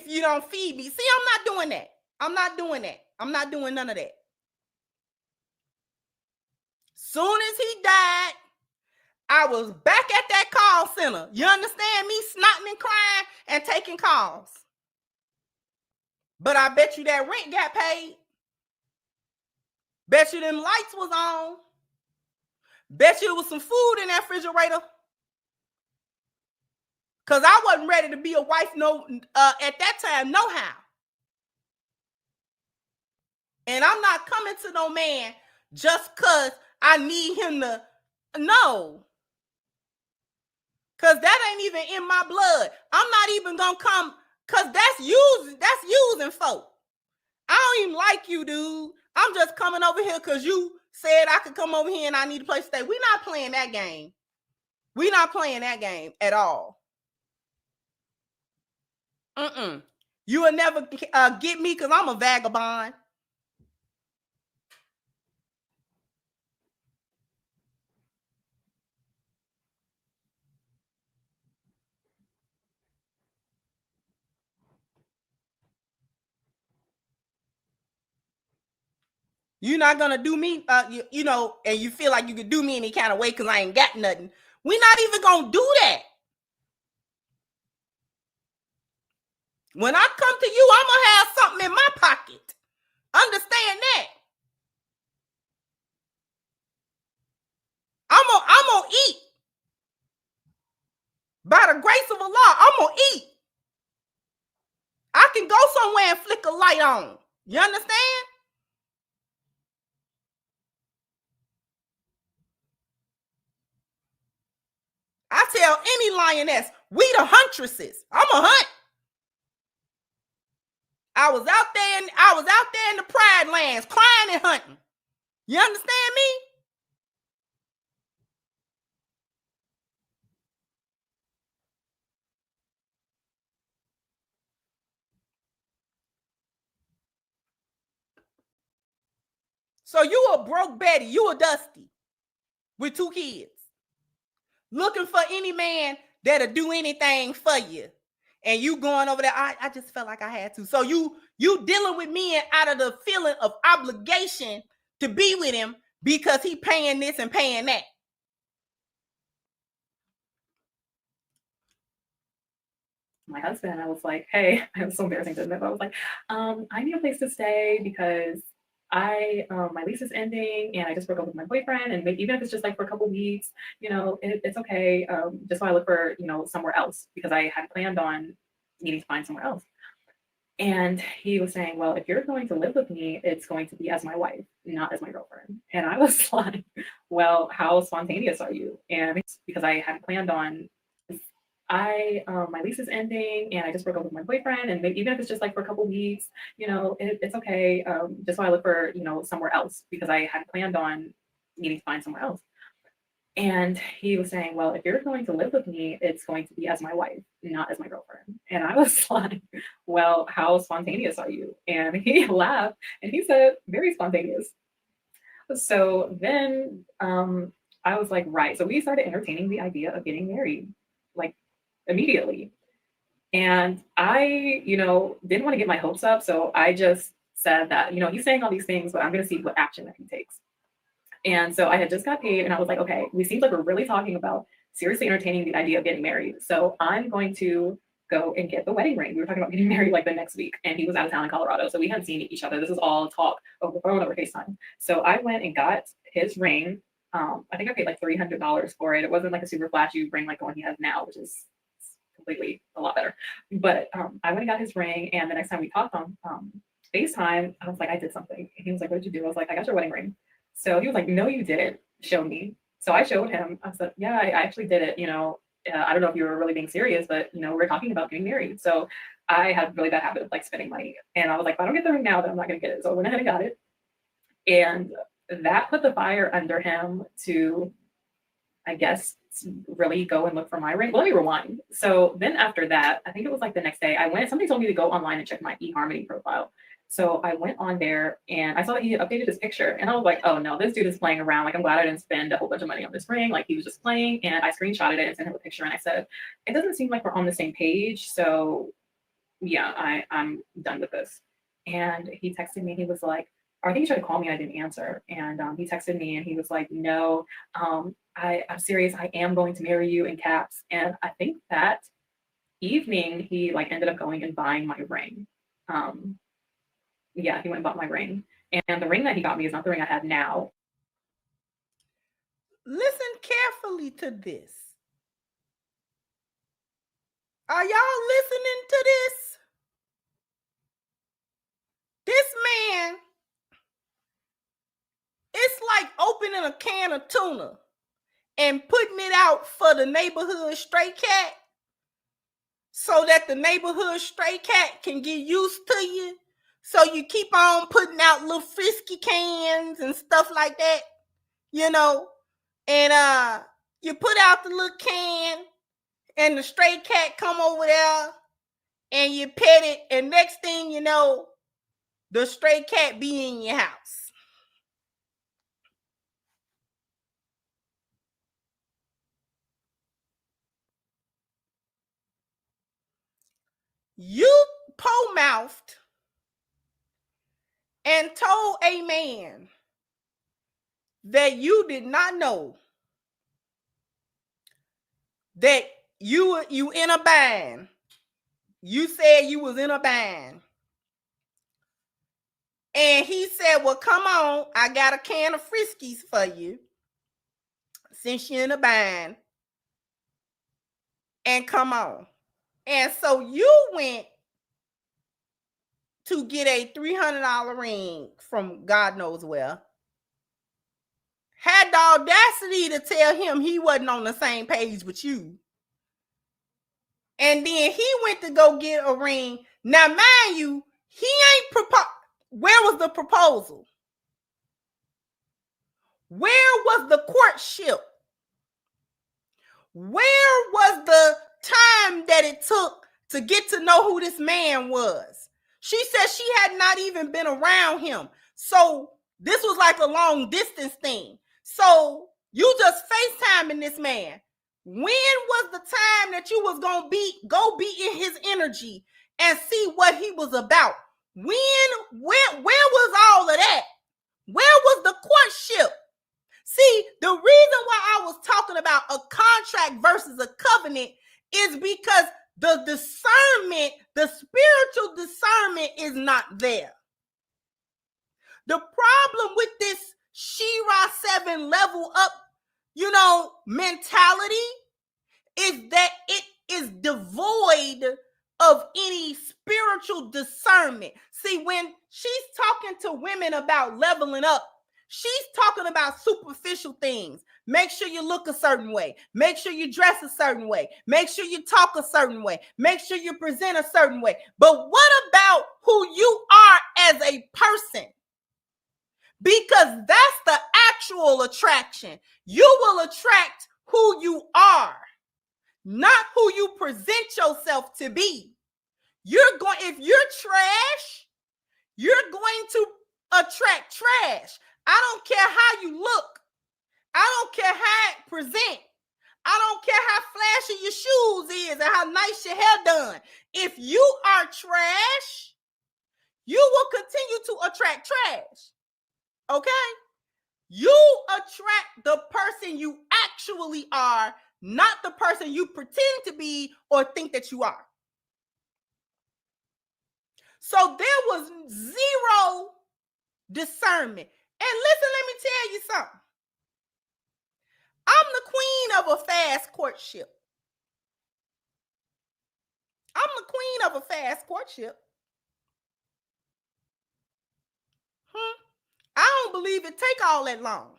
you don't feed me. See, I'm not doing that. I'm not doing none of that. Soon as he died, I was back at that call center. You understand me? Snotting and crying and taking calls. But I bet you that rent got paid. Bet you them lights was on. Bet you there was some food in that refrigerator. Because I wasn't ready to be a wife at that time, no how. And I'm not coming to no man just because I need him to, no. Because that ain't even in my blood. I'm not even going to come, because that's using folk. I don't even like you, dude. I'm just coming over here because you said I could come over here and I need a place to stay. We're not playing that game. We're not playing that game at all. You will never get me because I'm a vagabond. You're not going to do me, and you feel like you could do me any kind of way because I ain't got nothing. We're not even going to do that. When I come to you, I'm going to have something in my pocket. Understand that. I'm going to eat. By the grace of Allah, I'm going to eat. I can go somewhere and flick a light on. You understand? I tell any lioness, we the huntresses. I'm a hunt. I was out there in the pride lands, crying and hunting. You understand me? So you a broke Betty, you a Dusty with 2 kids, looking for any man that'll do anything for you. And you going over there, I just felt like I had to. So you dealing with men out of the feeling of obligation to be with him because he paying this and paying that.
My husband, I was like, hey, it was so embarrassing to admit, but I was like, I need a place to stay because my lease is ending and I just broke up with my boyfriend, and maybe, even if it's just like for a couple weeks, it's okay. Just so I look for, somewhere else, because I had planned on needing to find somewhere else. And he was saying, well, if you're going to live with me, it's going to be as my wife, not as my girlfriend. And I was like, well, how spontaneous are you? And because I had planned on my lease is ending and I just broke up with my boyfriend, and maybe, even if it's just like for a couple weeks, it's okay. Just so I look for, somewhere else, because I had planned on needing to find somewhere else. And he was saying, well, if you're going to live with me, it's going to be as my wife, not as my girlfriend. And I was like, well, how spontaneous are you? And he laughed and he said, very spontaneous. So then I was like, right. So we started entertaining the idea of getting married, like, immediately. And I, didn't want to get my hopes up. So I just said that, he's saying all these things, but I'm going to see what action that he takes. And so I had just got paid and I was like, okay, we seem like we're really talking about seriously entertaining the idea of getting married. So I'm going to go and get the wedding ring. We were talking about getting married like the next week, and he was out of town in Colorado. So we hadn't seen each other. This is all talk over the phone, over FaceTime. So I went and got his ring. I think I paid like $300 for it. It wasn't like a super flashy ring like the one he has now, which is completely a lot better. But I went and got his ring, and the next time we talked on FaceTime, I was like, I did something. And he was like, what did you do? I was like, I got your wedding ring. So he was like, no, you didn't. Show me. So I showed him. I said, yeah, I actually did it. I don't know if you were really being serious, but we're talking about getting married. So I had a really bad habit of like spending money. And I was like, if I don't get the ring now, then I'm not going to get it. So I went ahead and got it. And that put the fire under him to, I guess, really go and look for my ring. Well, let me rewind. So then after that, I think it was like the next day, somebody told me to go online and check my eHarmony profile. So I went on there and I saw that he had updated his picture, and I was like, oh no, this dude is playing around. Like, I'm glad I didn't spend a whole bunch of money on this ring. Like, he was just playing. And I screenshotted it and sent him a picture, and I said, it doesn't seem like we're on the same page. So yeah, I'm done with this. And he texted me. He was like, or I think he tried to call me. I didn't answer. And he texted me and he was like, no, I'm serious. I am going to marry you, in caps. And I think that evening he like ended up going and buying my ring. Yeah, he went and bought my ring. And the ring that he got me is not the ring I have now.
Listen carefully to this. Are y'all listening to this? This man, it's like opening a can of tuna and putting it out for the neighborhood stray cat so that the neighborhood stray cat can get used to you. So you keep on putting out little frisky cans and stuff like that, and you put out the little can and the stray cat come over there and you pet it, and next thing you know, the stray cat be in your house. You po-mouthed and told a man that you did not know that you in a bind. You said you was in a bind. And he said, well, come on, I got a can of Friskies for you since you're in a bind. And come on. And so you went to get a $300 ring from God knows where. Had the audacity to tell him he wasn't on the same page with you. And then he went to go get a ring. Now, mind you, he ain't proposed. Where was the proposal? Where was the courtship? Where was the time that it took to get to know who this man was? She said she had not even been around him. So This was like a long distance thing. So you just FaceTiming this man. When was the time that you was gonna go be in his energy and see what he was about? Where was all of that? Where was the courtship? See, the reason why I was talking about a contract versus a covenant is because the discernment, the spiritual discernment is not there. The problem with this Shira 7 level up, mentality is that it is devoid of any spiritual discernment. See, when she's talking to women about leveling up, she's talking about superficial things. Make sure you look a certain way. Make sure you dress a certain way. Make sure you talk a certain way. Make sure you present a certain way. But what about who you are as a person? Because that's the actual attraction. You will attract who you are, not who you present yourself to be. If you're trash, you're going to attract trash. I don't care how you look. I don't care how it present. I don't care how flashy your shoes is and how nice your hair done. If you are trash, you will continue to attract trash. Okay? You attract the person you actually are, not the person you pretend to be or think that you are. So there was zero discernment. And listen, let me tell you something. I'm the queen of a fast courtship. I'm the queen of a fast courtship. I don't believe it take all that long.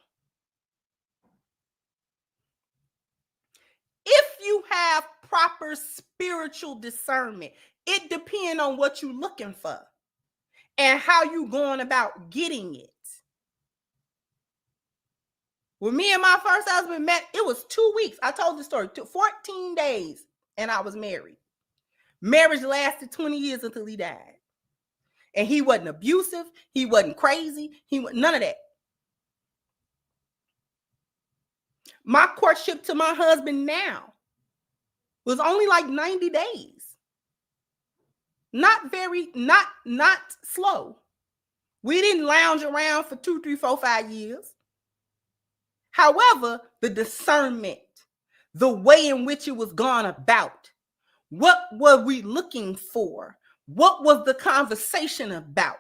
If you have proper spiritual discernment, it depends on what you're looking for and how you going about getting it. When me and my first husband met, it was 2 weeks. I told the story, 14 days, and I was married. Marriage lasted 20 years until he died. And he wasn't abusive. He wasn't crazy. None of that. My courtship to my husband now was only like 90 days. Not slow. We didn't lounge around for 2, 3, 4, 5 years. However, the discernment, the way in which it was gone about, what were we looking for? What was the conversation about?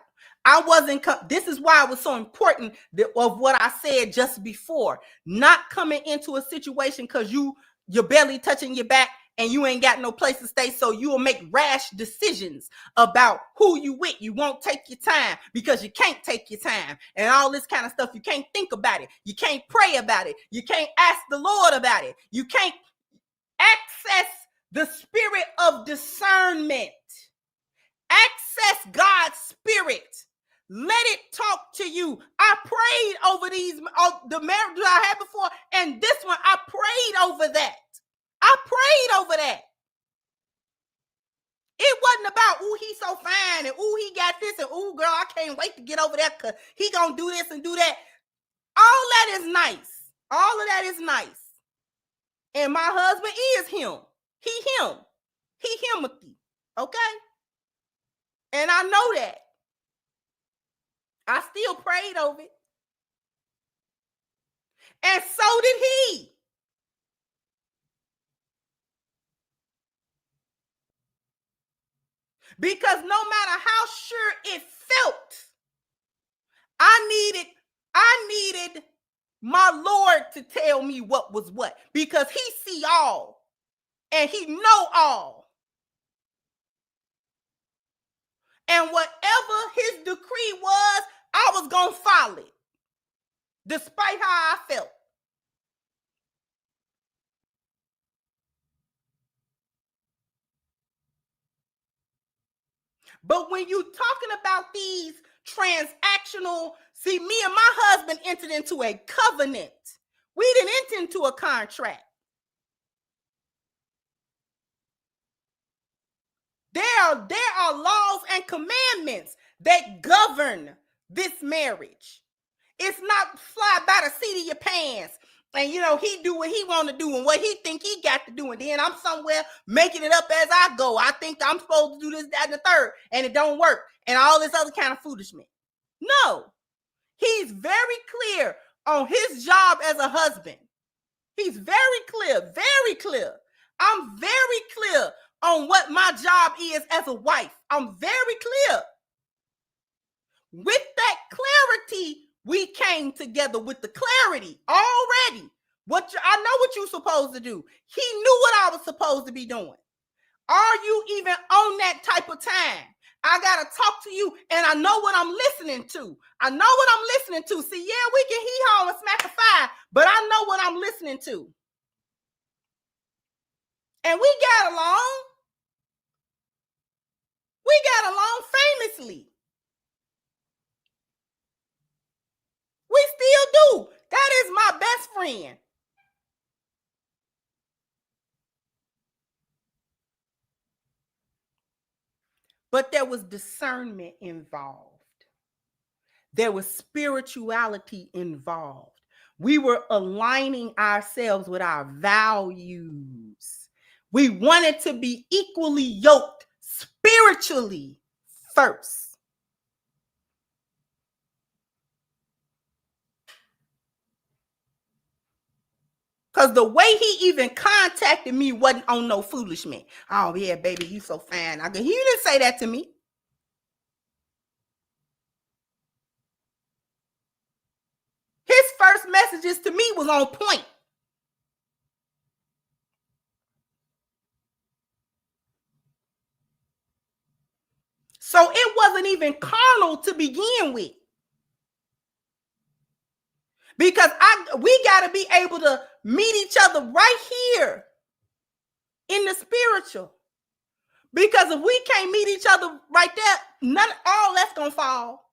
This is why it was so important of what I said just before, not coming into a situation because your belly touching your back and you ain't got no place to stay, so you will make rash decisions about who you with. You won't take your time because you can't take your time and all this kind of stuff. You can't think about it. You can't pray about it. You can't ask the Lord about it. You can't access the spirit of discernment. Access God's spirit. Let it talk to you. I prayed over the marriage I had before, and this one, I prayed over that. I prayed over that. It wasn't about, ooh, he's so fine, and ooh, he got this, and ooh, girl, I can't wait to get over there because he gonna do this and do that. All that is nice. All of that is nice. And my husband is him. He him. He Timothy. Okay? And I know that. I still prayed over it. And so did he. Because no matter how sure it felt, I needed my Lord to tell me what was what. Because he see all. And he know all. And whatever his decree was, I was going to follow it. Despite how I felt. But when you're talking about these transactional, see, me and my husband entered into a covenant. We didn't enter into a contract. There are laws and commandments that govern this marriage. It's not fly by the seat of your pants. And he do what he want to do and what he think he got to do. And then I'm somewhere making it up as I go. I think I'm supposed to do this, that, and the third. And it don't work. And all this other kind of foolishness. No. He's very clear on his job as a husband. He's very clear, very clear. I'm very clear on what my job is as a wife. I'm very clear. With that clarity, we came together with the clarity already. I know what you're supposed to do. He knew what I was supposed to be doing. Are you even on that type of time? I got to talk to you, and I know what I'm listening to. I know what I'm listening to. See, yeah, we can hee-haw and smack a fire, but I know what I'm listening to. And we got along. We got along famously. We still do. That is my best friend. But there was discernment involved. There was spirituality involved. We were aligning ourselves with our values. We wanted to be equally yoked spiritually first. Because the way he even contacted me wasn't on no foolishness. Oh, yeah, baby, you so fine. He didn't say that to me. His first messages to me was on point. So it wasn't even carnal to begin with. Because we got to be able to meet each other right here in the spiritual. Because if we can't meet each other right there, all that's going to fall.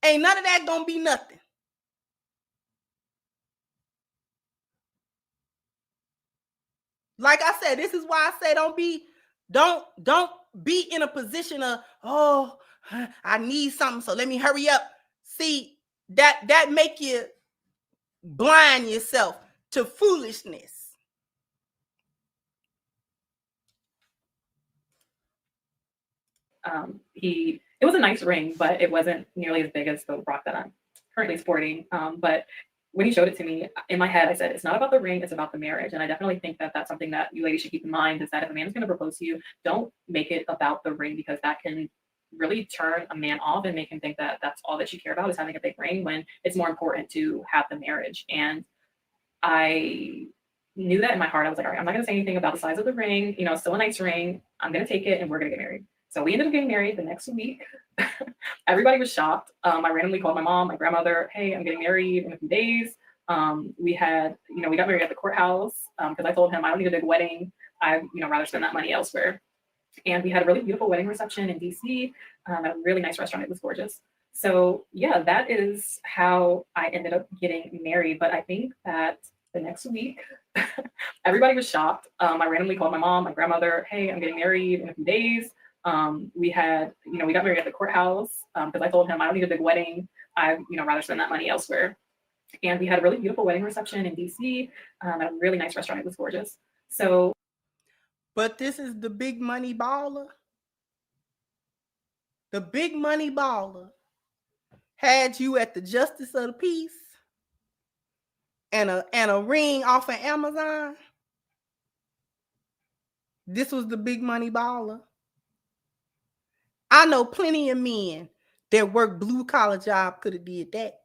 Ain't none of that going to be nothing. Like I said, this is why I say don't be in a position of, oh, I need something, so let me hurry up. See, that make you blind yourself to foolishness.
It was a nice ring, but it wasn't nearly as big as the rock that I'm currently sporting. But when he showed it to me, in my head, I said, it's not about the ring, it's about the marriage. And I definitely think that that's something that you ladies should keep in mind, is that if a man is going to propose to you, don't make it about the ring, because that can really turn a man off and make him think that that's all that you care about is having a big ring, when it's more important to have the marriage. And I knew that in my heart. I was like, all right, I'm not going to say anything about the size of the ring. It's still a nice ring. I'm going to take it and we're going to get married. So we ended up getting married the next week. Everybody was shocked. I randomly called my mom, my grandmother, hey, I'm getting married in a few days. We got married at the courthouse because I told him I don't need a big wedding. I'd rather spend that money elsewhere. And we had a really beautiful wedding reception in DC at a really nice restaurant. It was gorgeous. So yeah, that is how I ended up getting married. But I think that the next week, everybody was shocked. I randomly called my mom, my grandmother, hey, I'm getting married in a few days. We got married at the courthouse because I told him I don't need a big wedding. I'd rather spend that money elsewhere. And we had a really beautiful wedding reception in DC at a really nice restaurant. It was gorgeous. So,
but this is the big money baller. The big money baller had you at the Justice of the Peace and a ring off of Amazon. This was the big money baller. I know plenty of men that work blue collar job could have did that.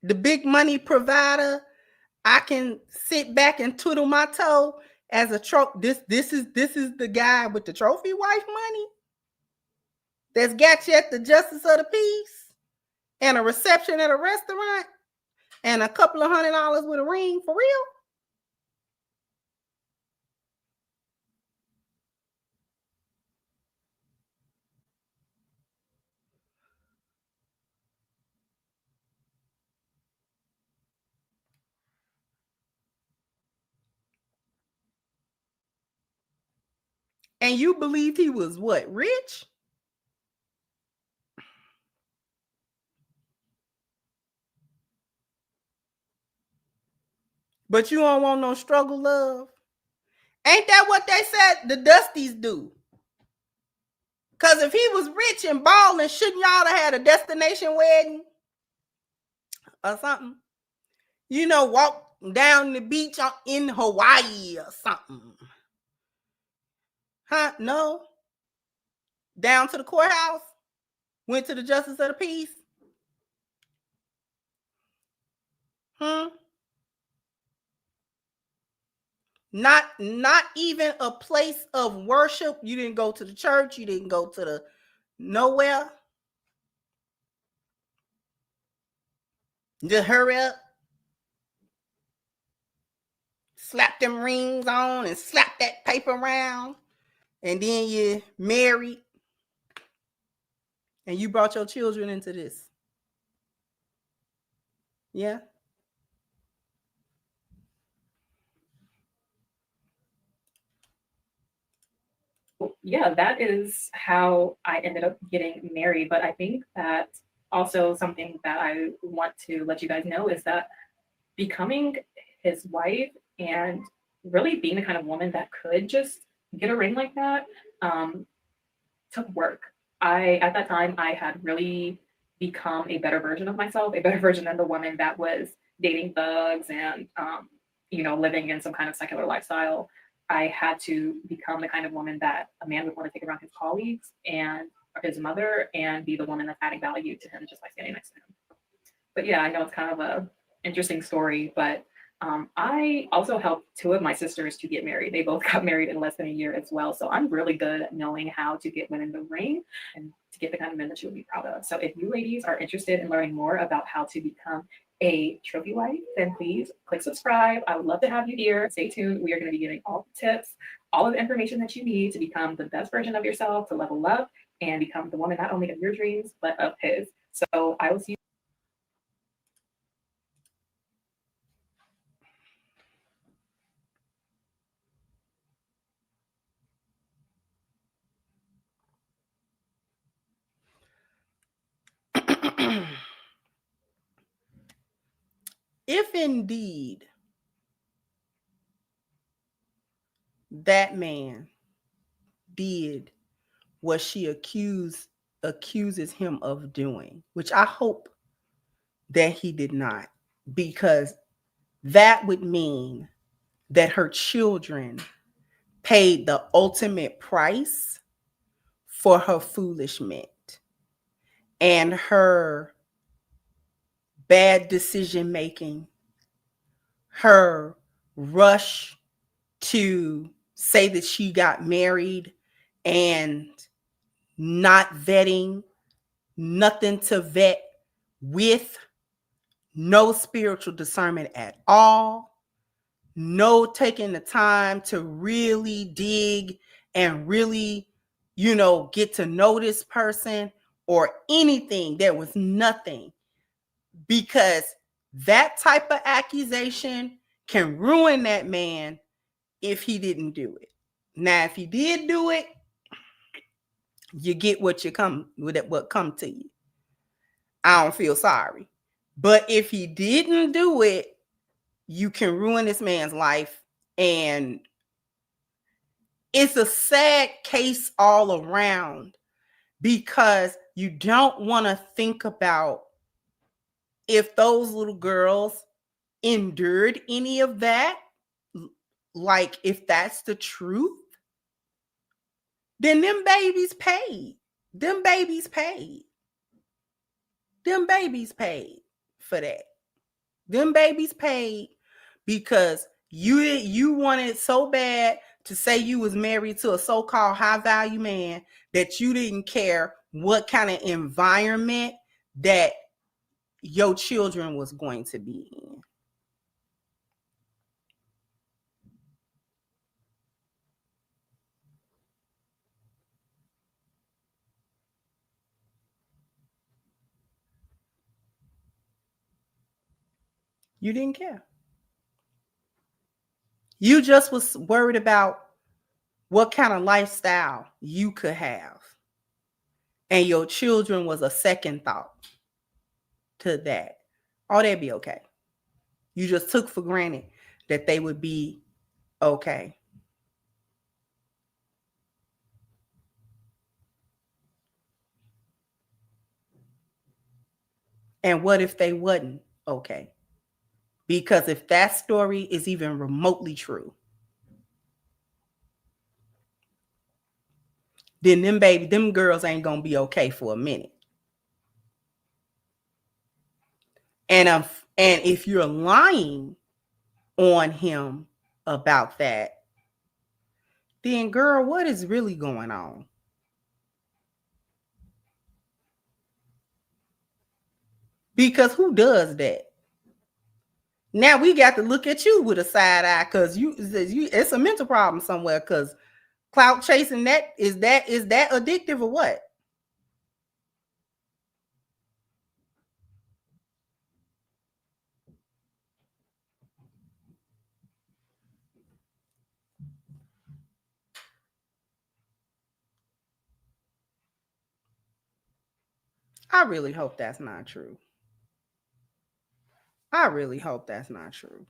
The big money provider, I can sit back and twiddle my toe as a trophy. This is the guy with the trophy wife money that's got you at the Justice of the Peace and a reception at a restaurant and a couple of $100 with a ring, for real. And you believed he was what, rich? But you don't want no struggle love? Ain't that what they said the Dusties do? Because if he was rich and balling, shouldn't y'all have had a destination wedding or something? You know, walk down the beach in Hawaii or something. Huh? No. Down to the courthouse? Went to the justice of the peace? Not even a place of worship. You didn't go to the church. You didn't go to the nowhere. Just hurry up. Slap them rings on and slap that paper around. And then you married. And you brought your children into this. Yeah.
Yeah, that is how I ended up getting married. But I think that also something that I want to let you guys know is that becoming his wife and really being the kind of woman that could just get a ring like that took work. At that time, I had really become a better version of myself, a better version than the woman that was dating thugs and, living in some kind of secular lifestyle. I had to become the kind of woman that a man would want to take around his colleagues and his mother and be the woman that's adding value to him just by standing next to him. But yeah, I know it's kind of a interesting story, but I also helped two of my sisters to get married. They both got married in less than a year as well. So I'm really good at knowing how to get women the ring and to get the kind of men that you would be proud of. So if you ladies are interested in learning more about how to become a trophy wife, then please click subscribe. I would love to have you here. Stay tuned. We are going to be giving all the tips, all of the information that you need to become the best version of yourself, to level up and become the woman not only of your dreams, but of his. So I will see you.
If indeed that man did what she accuses him of doing, which I hope that he did not, because that would mean that her children paid the ultimate price for her foolishness and her bad decision making, her rush to say that she got married and not vetting, nothing to vet with, no spiritual discernment at all, no taking the time to really dig and really, get to know this person or anything. There was nothing, because that type of accusation can ruin that man if he didn't do it. Now, if he did do it, you get what come to you. I don't feel sorry. But if he didn't do it, you can ruin this man's life. And it's a sad case all around, because you don't want to think about if those little girls endured any of that. Like, if that's the truth, then them babies paid. Them babies paid. Them babies paid for that. Them babies paid because you wanted so bad to say you was married to a so-called high value man that you didn't care what kind of environment that your children was going to be in. You didn't care. You just was worried about what kind of lifestyle you could have, and your children was a second thought to that, oh, that'd be okay. You just took for granted that they would be okay. And what if they wasn't okay? Because if that story is even remotely true, then them girls ain't gonna be okay for a minute. And if you're lying on him about that, then girl, what is really going on? Because who does that? Now we got to look at you with a side eye because you it's a mental problem somewhere. Because clout chasing, that is that addictive or what? I really hope that's not true. I really hope that's not true.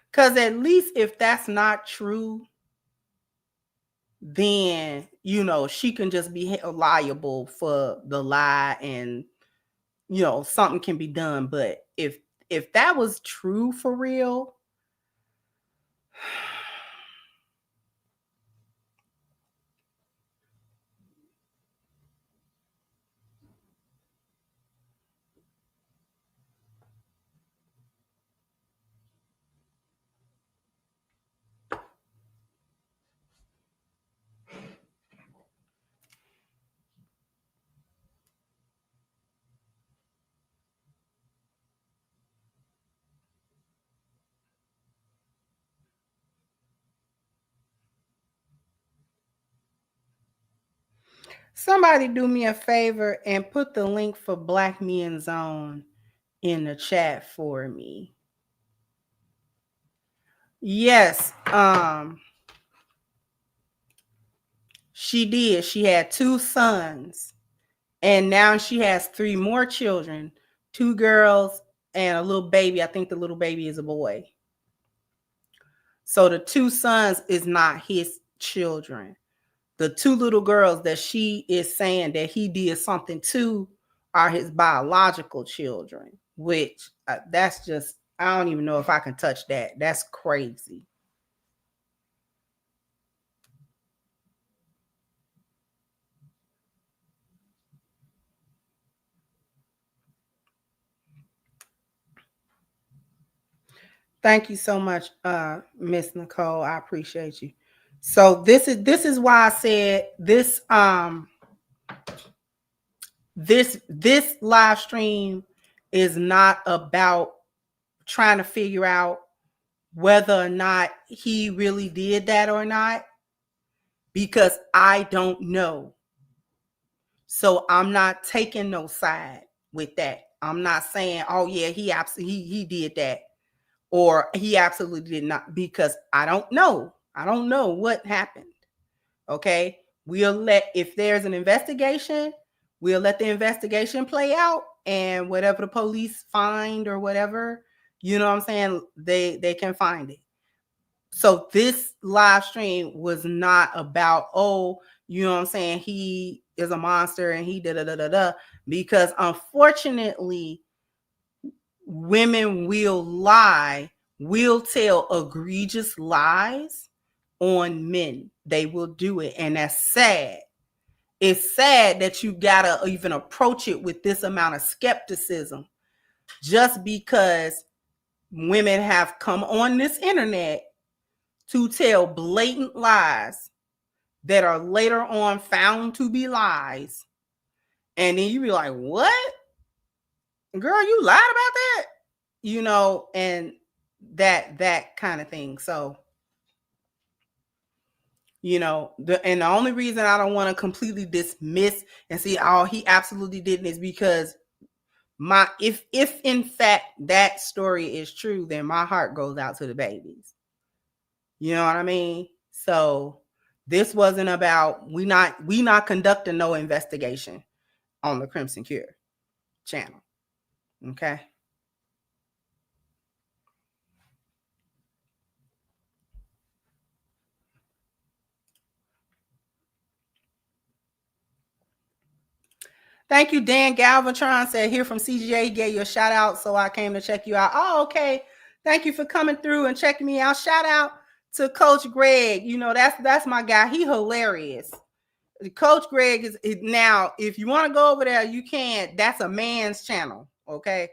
Because at least if that's not true, then, you know, she can just be liable for the lie and, you know, something can be done. But if that was true for real, somebody do me a favor and put the link for Black Men Zone in the chat for me. Yes, she did. She had 2 sons, and now she has 3 more children, 2 girls and a little baby. I think the little baby is a boy. So the 2 sons is not his children. The 2 little girls that she is saying that he did something to are his biological children, which that's just, I don't even know if I can touch that. That's crazy. Thank you so much, Miss Nicole. I appreciate you. So this is why I said this this live stream is not about trying to figure out whether or not he really did that or not, because I don't know. So I'm not taking no side with that. I'm not saying, oh yeah, he did that, or he absolutely did not, because I don't know. I don't know what happened. Okay. We'll if there's an investigation, we'll let the investigation play out, and whatever the police find or whatever, you know what I'm saying, they can find it. So this live stream was not about, oh, you know what I'm saying, he is a monster and he da, because unfortunately women will lie, will tell egregious lies on men. They will do it, and that's sad. It's sad that you gotta even approach it with this amount of skepticism, just because women have come on this internet to tell blatant lies that are later on found to be lies. And then you be like, what? Girl, you lied about that? You know, and that kind of thing. So, you know, the only reason I don't want to completely dismiss and see, oh, he absolutely didn't, is because if in fact that story is true, then my heart goes out to the babies. You know what I mean? So this wasn't about, we not conducting no investigation on the Crimson Cure channel. Okay. Thank you, Dan Galvatron said here from CGA. He gave you a shout out, so I came to check you out. Oh, okay. Thank you for coming through and checking me out. Shout out to Coach Greg. You know, that's my guy. He hilarious. Coach Greg is now, if you want to go over there, you can. That's a man's channel, okay?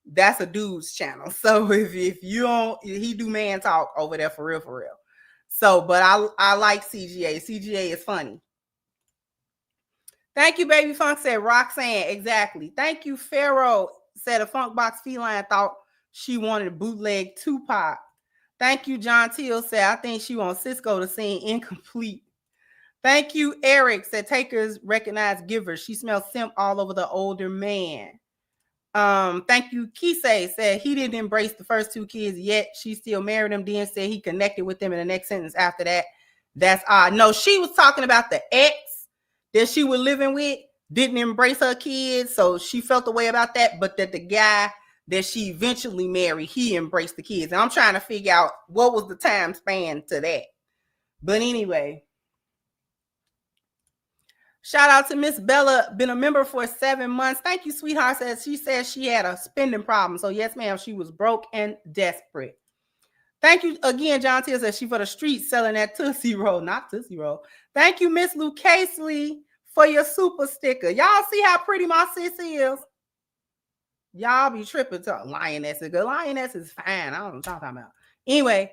That's a dude's channel. So if you don't, he do man talk over there for real, for real. So, but I like CGA. CGA is funny. Thank you, Baby Funk said Roxanne. Exactly. Thank you, Pharaoh said a Funkbox Feline thought she wanted bootleg Tupac. Thank you, John Teal said I think she wants Cisco to sing Incomplete. Thank you, Eric said takers recognize givers. She smells simp all over the older man. Thank you, Kisei said he didn't embrace the first two kids yet. She still married him. Then said he connected with them in the next sentence after that. That's odd. No, she was talking about the ex that she was living with didn't embrace her kids, so she felt the way about that, but that the guy that she eventually married, he embraced the kids. And I'm trying to figure out what was the time span to that. But anyway, shout out to Miss Bella, been a member for 7 months. Thank you, sweetheart. She said she had a spending problem. So yes, ma'am, she was broke and desperate. Thank you again, John Teal says she for the streets selling that Tootsie Roll, not Tootsie Roll. Thank you, Miss Lou Casely, for your super sticker. Y'all see how pretty my sis is? Y'all be tripping to Lioness. A good Lioness is fine. I don't know what I'm talking about. Anyway,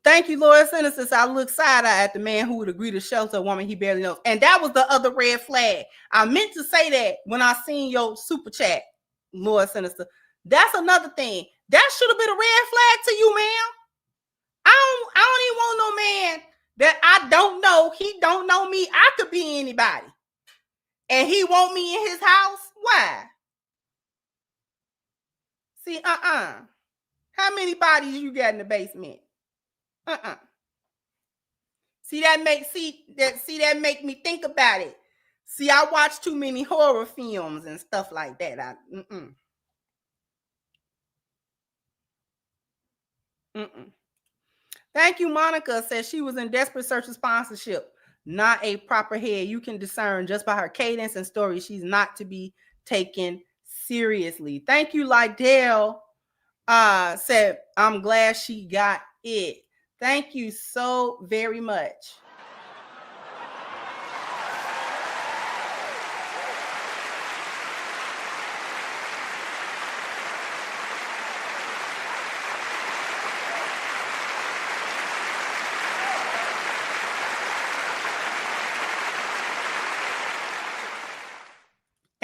thank you, Laura Sinister. I look side-eye at the man who would agree to shelter a woman he barely knows. And that was the other red flag. I meant to say that when I seen your super chat, Laura Sinister. That's another thing. That should have been a red flag to you, ma'am. I don't even want no man that I don't know. He don't know me. I could be anybody. And he want me in his house? Why? See, How many bodies you got in the basement? See, that make me think about it. See, I watch too many horror films and stuff like that. Thank you, Monica says she was in desperate search of sponsorship, not a proper head. You can discern just by her cadence and story. She's not to be taken seriously. Thank you, Lydell. Said, I'm glad she got it. Thank you so very much.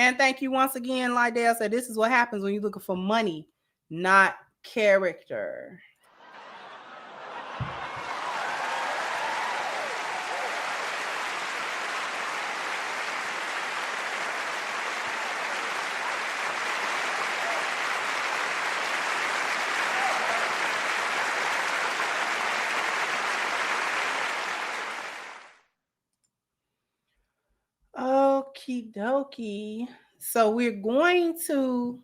And thank you once again, Lydell said, this is what happens when you're looking for money, not character. Okie dokie. So we're going to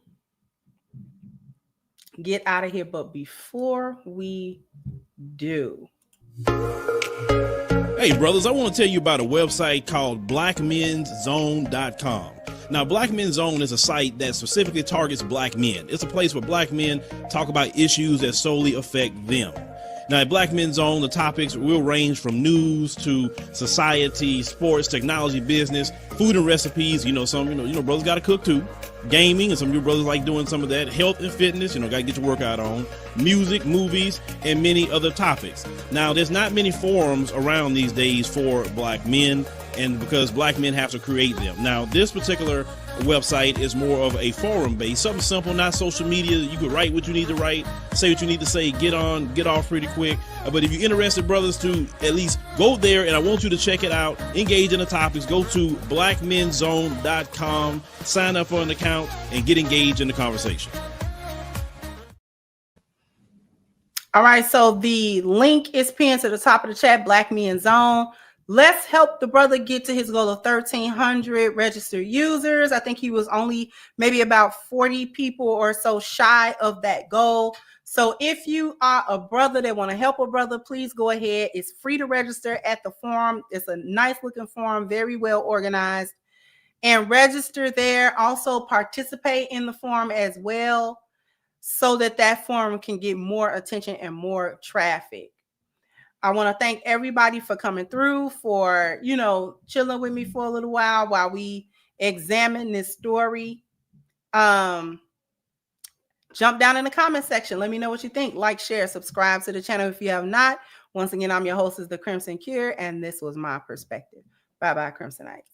get out of here, but before we do.
Hey, brothers, I want to tell you about a website called blackmenszone.com. Now, Black Men's Zone is a site that specifically targets black men. It's a place where black men talk about issues that solely affect them. Now, at Black Men's Zone, the topics will range from news to society, sports, technology, business, food and recipes. Some brothers got to cook too. Gaming, and some of your brothers like doing some of that. Health and fitness, got to get your workout on. Music, movies, and many other topics. Now, there's not many forums around these days for black men, and because black men have to create them. Now, this particular website is more of a forum based, something simple, not social media. You can write what you need to write, say what you need to say, get on, get off pretty quick. But if you're interested, brothers, to at least go there, and I want you to check it out, engage in the topics, go to blackmenszone.com, sign up for an account, and get engaged in the conversation.
All right, so the link is pinned to the top of the chat, Black Men Zone. Let's help the brother get to his goal of 1,300 registered users. I think he was only maybe about 40 people or so shy of that goal. So if you are a brother that want to help a brother, please go ahead. It's free to register at the forum. It's a nice looking forum, very well organized. And register there. Also participate in the forum as well, so that forum can get more attention and more traffic. I want to thank everybody for coming through, for, chilling with me for a little while we examine this story. Jump down in the comment section. Let me know what you think. Like, share, subscribe to the channel if you have not. Once again, I'm your host, is the Crimson Cure, and this was my perspective. Bye-bye, Crimsonites.